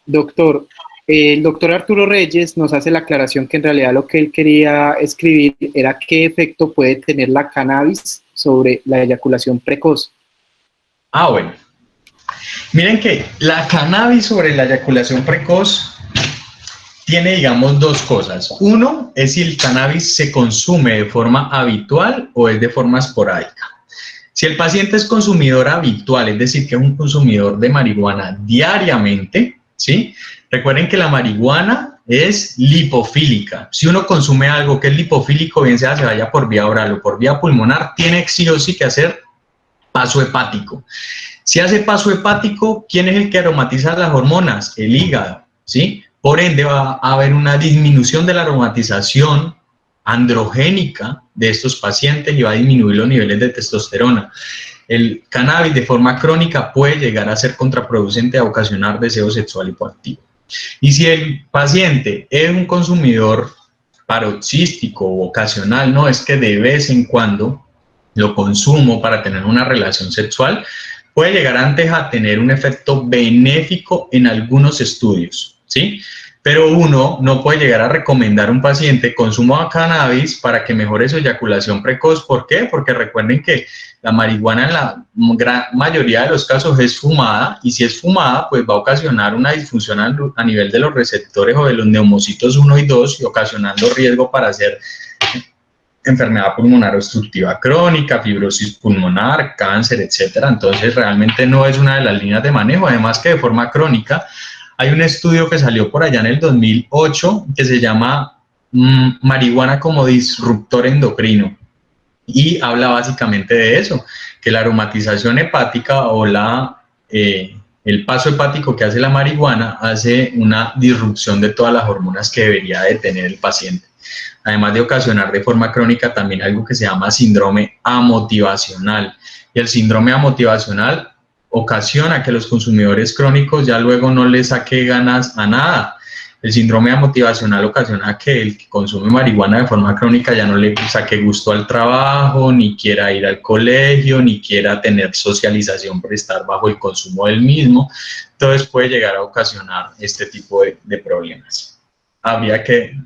Doctor, el doctor Arturo Reyes nos hace la aclaración que en realidad lo que él quería escribir era qué efecto puede tener la cannabis sobre la eyaculación precoz. Bueno. Miren que la cannabis sobre la eyaculación precoz tiene, digamos, dos cosas. Uno es si el cannabis se consume de forma habitual o es de forma esporádica. Si el paciente es consumidor habitual, es decir, que es un consumidor de marihuana diariamente, ¿sí? Recuerden que la marihuana es lipofílica. Si uno consume algo que es lipofílico, bien sea se vaya por vía oral o por vía pulmonar, tiene sí o sí que hacer paso hepático. Si hace paso hepático, ¿quién es el que aromatiza las hormonas? El hígado, ¿sí? Por ende, va a haber una disminución de la aromatización androgénica de estos pacientes y va a disminuir los niveles de testosterona. El cannabis de forma crónica puede llegar a ser contraproducente a ocasionar deseo sexual hipoactivo. Y si el paciente es un consumidor paroxístico o ocasional, no es que de vez en cuando lo consumo para tener una relación sexual, puede llegar antes a tener un efecto benéfico en algunos estudios, ¿sí? pero uno no puede llegar a recomendar a un paciente consumo de cannabis para que mejore su eyaculación precoz. ¿Por qué? Porque recuerden que la marihuana en la gran mayoría de los casos es fumada, y si es fumada, pues va a ocasionar una disfunción a nivel de los receptores o de los neumocitos 1 y 2, y ocasionando riesgo para hacer enfermedad pulmonar obstructiva crónica, fibrosis pulmonar, cáncer, etcétera. Entonces realmente no es una de las líneas de manejo, además que de forma crónica. Hay un estudio que salió por allá en el 2008 que se llama marihuana como disruptor endocrino, y habla básicamente de eso, que la aromatización hepática o el paso hepático que hace la marihuana hace una disrupción de todas las hormonas que debería de tener el paciente, además de ocasionar de forma crónica también algo que se llama síndrome amotivacional. Y el síndrome amotivacional ocasiona que los consumidores crónicos ya luego no les saque ganas a nada. El síndrome amotivacional ocasiona que el que consume marihuana de forma crónica ya no le saque gusto al trabajo, ni quiera ir al colegio, ni quiera tener socialización por estar bajo el consumo del mismo. Entonces puede llegar a ocasionar este tipo de problemas. Habría que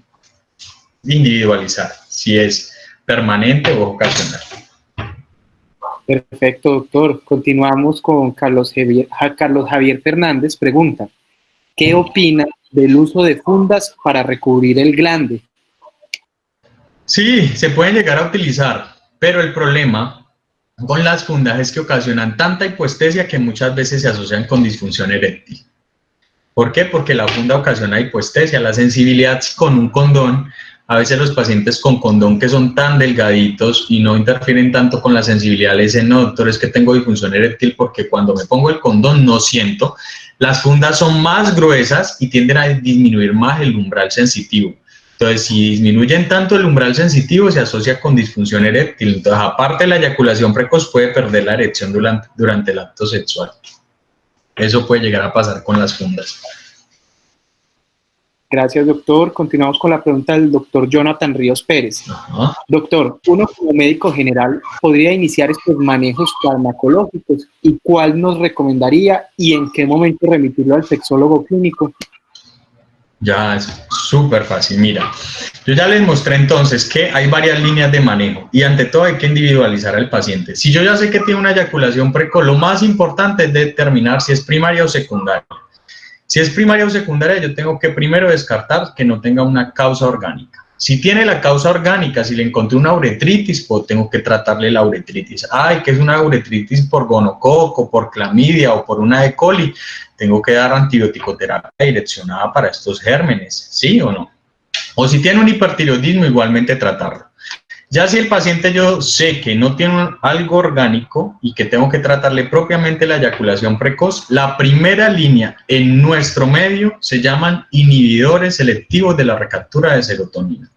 individualizar si es permanente o ocasional. Perfecto, doctor. Continuamos con Carlos Javier Fernández. Pregunta, ¿qué opina del uso de fundas para recubrir el glande? Sí, se pueden llegar a utilizar, pero el problema con las fundas es que ocasionan tanta hipoestesia que muchas veces se asocian con disfunción eréctil. ¿Por qué? Porque la funda ocasiona hipoestesia. La sensibilidad con un condón, a veces los pacientes con condón que son tan delgaditos y no interfieren tanto con la sensibilidad le dicen, no, doctor, es que tengo disfunción eréctil porque cuando me pongo el condón no siento. Las fundas son más gruesas y tienden a disminuir más el umbral sensitivo. Entonces, si disminuyen tanto el umbral sensitivo, se asocia con disfunción eréctil. Entonces, aparte de la eyaculación precoz, puede perder la erección durante el acto sexual. Eso puede llegar a pasar con las fundas. Gracias, doctor. Continuamos con la pregunta del doctor Jonathan Ríos Pérez. Ajá. Doctor, uno como médico general podría iniciar estos manejos farmacológicos, y ¿cuál nos recomendaría y en qué momento remitirlo al sexólogo clínico? Ya es súper fácil. Mira, yo ya les mostré entonces que hay varias líneas de manejo y ante todo hay que individualizar al paciente. Si yo ya sé que tiene una eyaculación precoz, lo más importante es determinar si es primaria o secundaria. Si es primaria o secundaria, yo tengo que primero descartar que no tenga una causa orgánica. Si tiene la causa orgánica, si le encontré una uretritis, pues tengo que tratarle la uretritis. Ay, que es una uretritis por gonococo, por clamidia o por una E. coli, tengo que dar antibioticoterapia direccionada para estos gérmenes, ¿sí o no? O si tiene un hipertiroidismo, igualmente tratarlo. Ya si el paciente yo sé que no tiene algo orgánico y que tengo que tratarle propiamente la eyaculación precoz, la primera línea en nuestro medio se llaman inhibidores selectivos de la recaptura de serotonina.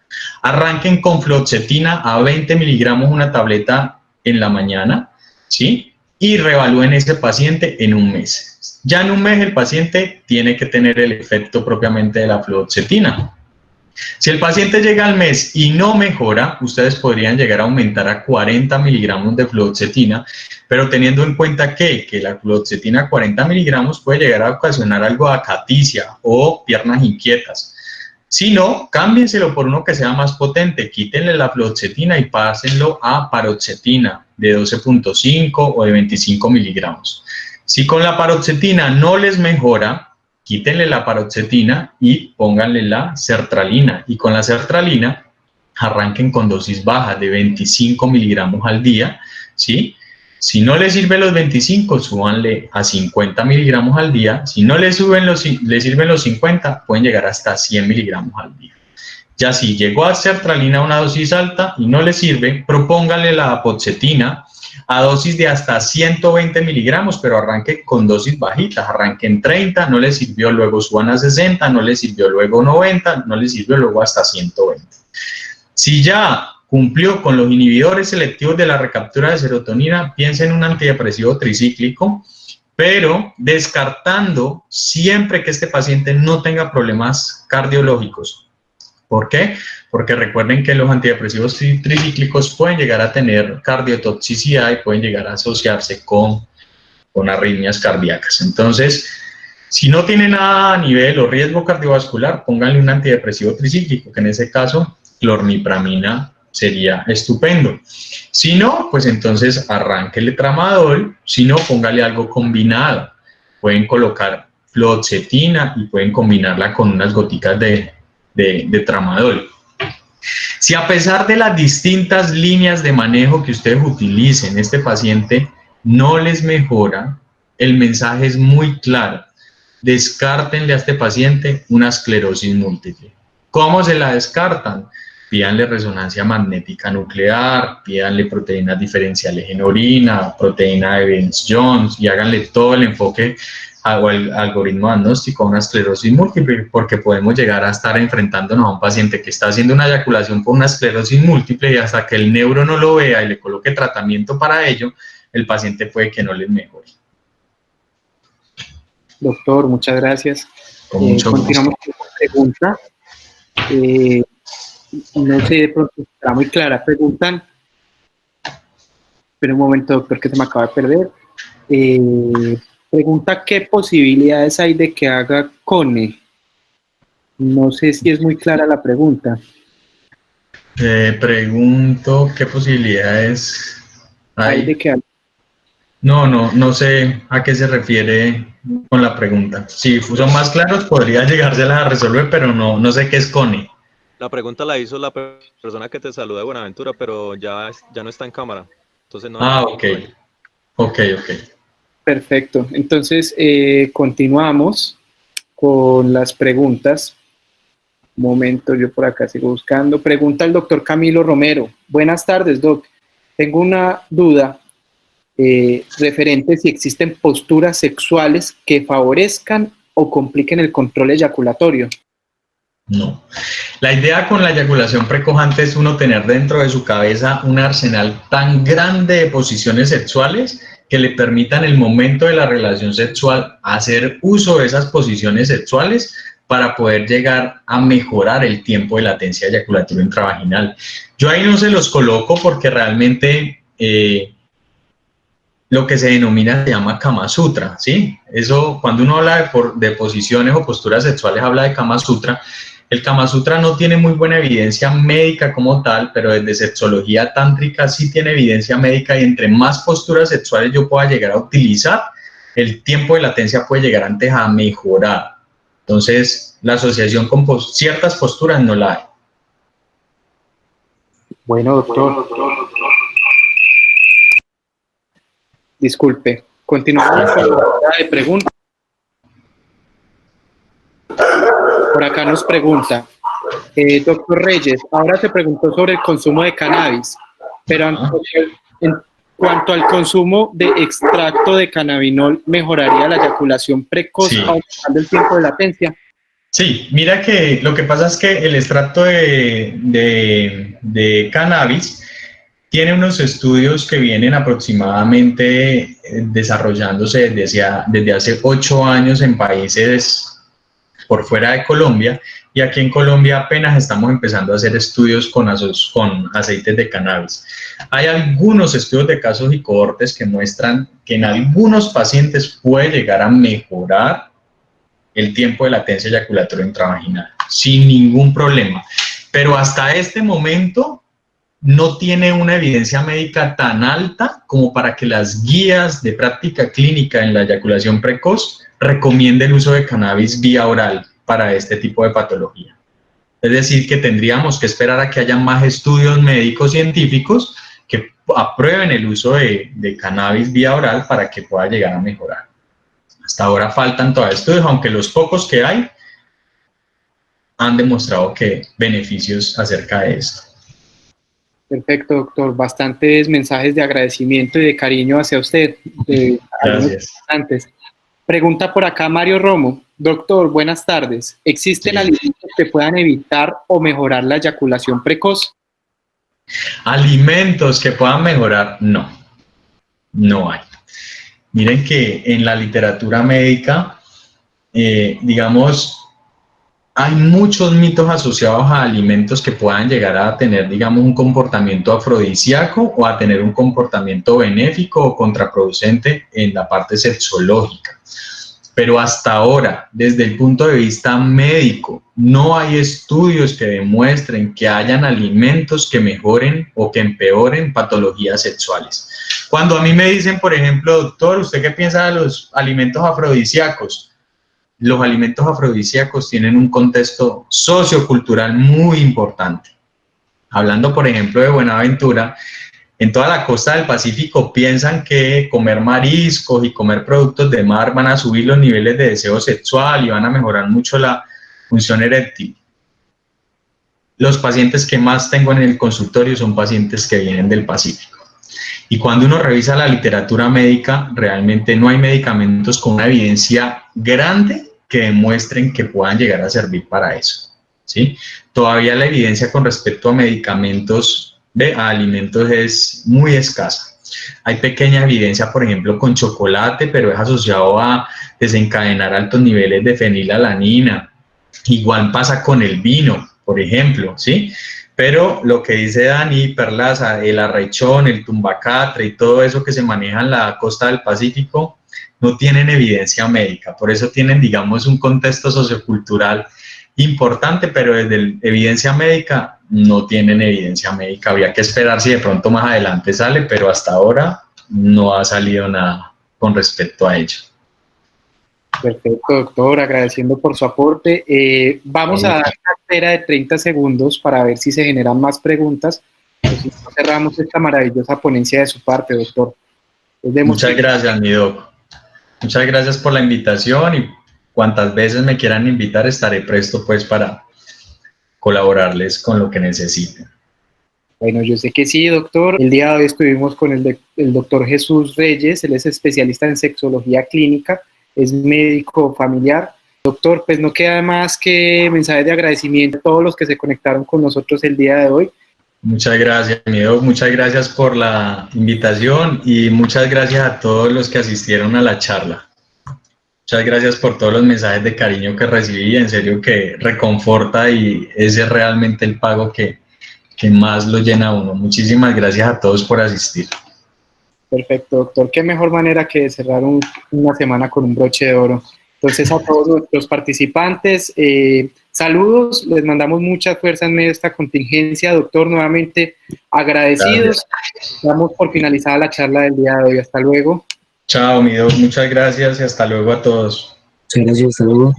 Arranquen con fluoxetina a 20 miligramos una tableta en la mañana, ¿sí? Y reevalúen ese paciente en un mes. Ya en un mes el paciente tiene que tener el efecto propiamente de la fluoxetina. Si el paciente llega al mes y no mejora, ustedes podrían llegar a aumentar a 40 miligramos de fluoxetina, pero teniendo en cuenta que la fluoxetina a 40 miligramos puede llegar a ocasionar algo de acaticia o piernas inquietas. Si no, cámbienselo por uno que sea más potente, quítenle la fluoxetina y pásenlo a paroxetina de 12.5 o de 25 miligramos. Si con la paroxetina no les mejora, quítenle la paroxetina y pónganle la sertralina. Y con la sertralina arranquen con dosis bajas de 25 miligramos al día, ¿sí? Si no les sirven los 25, súbanle a 50 miligramos al día. Si no les sirven los 50, pueden llegar hasta 100 miligramos al día. Ya si llegó a sertralina a una dosis alta y no les sirve, propónganle la apoxetina a dosis de hasta 120 miligramos, pero arranque con dosis bajitas, arranque en 30, no les sirvió, luego suban a 60, no les sirvió, luego 90, no les sirvió, luego hasta 120. Si ya cumplió con los inhibidores selectivos de la recaptura de serotonina, piensen en un antidepresivo tricíclico, pero descartando siempre que este paciente no tenga problemas cardiológicos. ¿Por qué? Porque recuerden que los antidepresivos tricíclicos pueden llegar a tener cardiotoxicidad y pueden llegar a asociarse con arritmias cardíacas. Entonces, Si no tiene nada a nivel o riesgo cardiovascular, pónganle un antidepresivo tricíclico, que en ese caso, clornipramina sería estupendo. Si no, pues entonces arránquele tramadol, si no, póngale algo combinado. Pueden colocar fluoxetina y pueden combinarla con unas goticas de tramadol. Si a pesar de las distintas líneas de manejo que ustedes utilicen, este paciente no les mejora, el mensaje es muy claro. Descártenle a este paciente una esclerosis múltiple. ¿Cómo se la descartan? Pídanle resonancia magnética nuclear, pídanle proteínas diferenciales en orina, proteína de Evans-Jones y háganle todo el enfoque o el algoritmo diagnóstico a una esclerosis múltiple, porque podemos llegar a estar enfrentándonos a un paciente que está haciendo una eyaculación por una esclerosis múltiple y hasta que el neuro no lo vea y le coloque tratamiento para ello, el paciente puede que no les mejore. Doctor, muchas gracias. Con mucho continuamos gusto. con la pregunta. No sé, de pronto está muy clara. Preguntan, pero un momento, doctor, que se me acaba de perder. Pregunta qué posibilidades hay de que haga CONE. No sé si es muy clara la pregunta. Pregunto qué posibilidades hay de que haga. No sé a qué se refiere con la pregunta. Si son más claros, podría llegárselas a resolver, pero no sé qué es CONE. La pregunta la hizo la persona que te saluda de Buenaventura, pero ya no está en cámara. Entonces no. Ok. Perfecto. Entonces, continuamos con las preguntas. Un momento, yo por acá sigo buscando. Pregunta el doctor Camilo Romero. Buenas tardes, doc. Tengo una duda referente si existen posturas sexuales que favorezcan o compliquen el control eyaculatorio. No. La idea con la eyaculación precojante es uno tener dentro de su cabeza un arsenal tan grande de posiciones sexuales que le permitan el momento de la relación sexual hacer uso de esas posiciones sexuales para poder llegar a mejorar el tiempo de latencia eyaculatoria intravaginal. Yo ahí no se los coloco porque realmente lo que se denomina se llama Kama Sutra, ¿sí? Eso, cuando uno habla de posiciones o posturas sexuales, habla de Kama Sutra. El Kama Sutra no tiene muy buena evidencia médica como tal, pero desde sexología tántrica sí tiene evidencia médica y entre más posturas sexuales yo pueda llegar a utilizar, el tiempo de latencia puede llegar antes a mejorar. Entonces, la asociación con ciertas posturas no la hay. Bueno, doctor. Disculpe, continuamos con la pregunta. Por acá nos pregunta, doctor Reyes, ahora se preguntó sobre el consumo de cannabis, pero en cuanto al consumo de extracto de cannabinol, ¿mejoraría la eyaculación precoz aumentando el tiempo de latencia? Sí, mira que lo que pasa es que el extracto de cannabis tiene unos estudios que vienen aproximadamente desarrollándose desde hace 8 años en países por fuera de Colombia, y aquí en Colombia apenas estamos empezando a hacer estudios con aceites de cannabis. Hay algunos estudios de casos y cohortes que muestran que en algunos pacientes puede llegar a mejorar el tiempo de latencia eyaculatoria intravaginal, sin ningún problema. Pero hasta este momento no tiene una evidencia médica tan alta como para que las guías de práctica clínica en la eyaculación precoz recomienden el uso de cannabis vía oral para este tipo de patología. Es decir, que tendríamos que esperar a que haya más estudios médicos científicos que aprueben el uso de cannabis vía oral para que pueda llegar a mejorar. Hasta ahora faltan todavía estudios, aunque los pocos que hay han demostrado que beneficios acerca de esto. Perfecto, doctor. Bastantes mensajes de agradecimiento y de cariño hacia usted. Gracias. Pregunta por acá Mario Romo. Doctor, buenas tardes. ¿Existen alimentos que puedan evitar o mejorar la eyaculación precoz? Alimentos que puedan mejorar, no hay. Miren que en la literatura médica, digamos, hay muchos mitos asociados a alimentos que puedan llegar a tener, digamos, un comportamiento afrodisíaco o a tener un comportamiento benéfico o contraproducente en la parte sexológica. pero hasta ahora, desde el punto de vista médico, no hay estudios que demuestren que hayan alimentos que mejoren o que empeoren patologías sexuales. Cuando a mí me dicen, por ejemplo, doctor, ¿usted qué piensa de los alimentos afrodisíacos? Los alimentos afrodisíacos tienen un contexto sociocultural muy importante. Hablando, por ejemplo, de Buenaventura, en toda la costa del Pacífico piensan que comer mariscos y comer productos de mar van a subir los niveles de deseo sexual y van a mejorar mucho la función eréctil. Los pacientes que más tengo en el consultorio son pacientes que vienen del Pacífico. Y cuando uno revisa la literatura médica, realmente no hay medicamentos con una evidencia grande que demuestren que puedan llegar a servir para eso, ¿sí? Todavía la evidencia con respecto a medicamentos a alimentos es muy escasa. Hay pequeña evidencia, por ejemplo, con chocolate, pero es asociado a desencadenar altos niveles de fenilalanina. Igual pasa con el vino, por ejemplo, ¿sí? Pero lo que dice Dani Perlaza, el arrechón, el tumbacatre y todo eso que se maneja en la costa del Pacífico, no tienen evidencia médica. Por eso tienen, digamos, un contexto sociocultural importante, pero desde evidencia médica no tienen evidencia médica. Había que esperar si de pronto más adelante sale, pero hasta ahora no ha salido nada con respecto a ello. Perfecto, doctor, agradeciendo por su aporte. Vamos a dar una espera de 30 segundos para ver si se generan más preguntas. Pues si no, cerramos esta maravillosa ponencia de su parte, doctor. Muchas gracias, mi doc. Muchas gracias por la invitación y cuantas veces me quieran invitar estaré presto pues para colaborarles con lo que necesiten. Bueno, yo sé que sí, doctor. El día de hoy estuvimos con el doctor Jesús Reyes, él es especialista en sexología clínica, es médico familiar. Doctor, pues no queda más que mensajes de agradecimiento a todos los que se conectaron con nosotros el día de hoy. Muchas gracias, mi doc. Muchas gracias por la invitación y muchas gracias a todos los que asistieron a la charla. Muchas gracias por todos los mensajes de cariño que recibí, en serio que reconforta y ese es realmente el pago que más lo llena a uno. Muchísimas gracias a todos por asistir. Perfecto, doctor. Qué mejor manera que de cerrar una semana con un broche de oro. Entonces, a todos nuestros participantes, saludos, les mandamos mucha fuerza en medio de esta contingencia. Doctor, nuevamente agradecidos. Gracias. Damos por finalizada la charla del día de hoy. Hasta luego. Chao, mi doc. Muchas gracias y hasta luego a todos. Muchas gracias, hasta luego.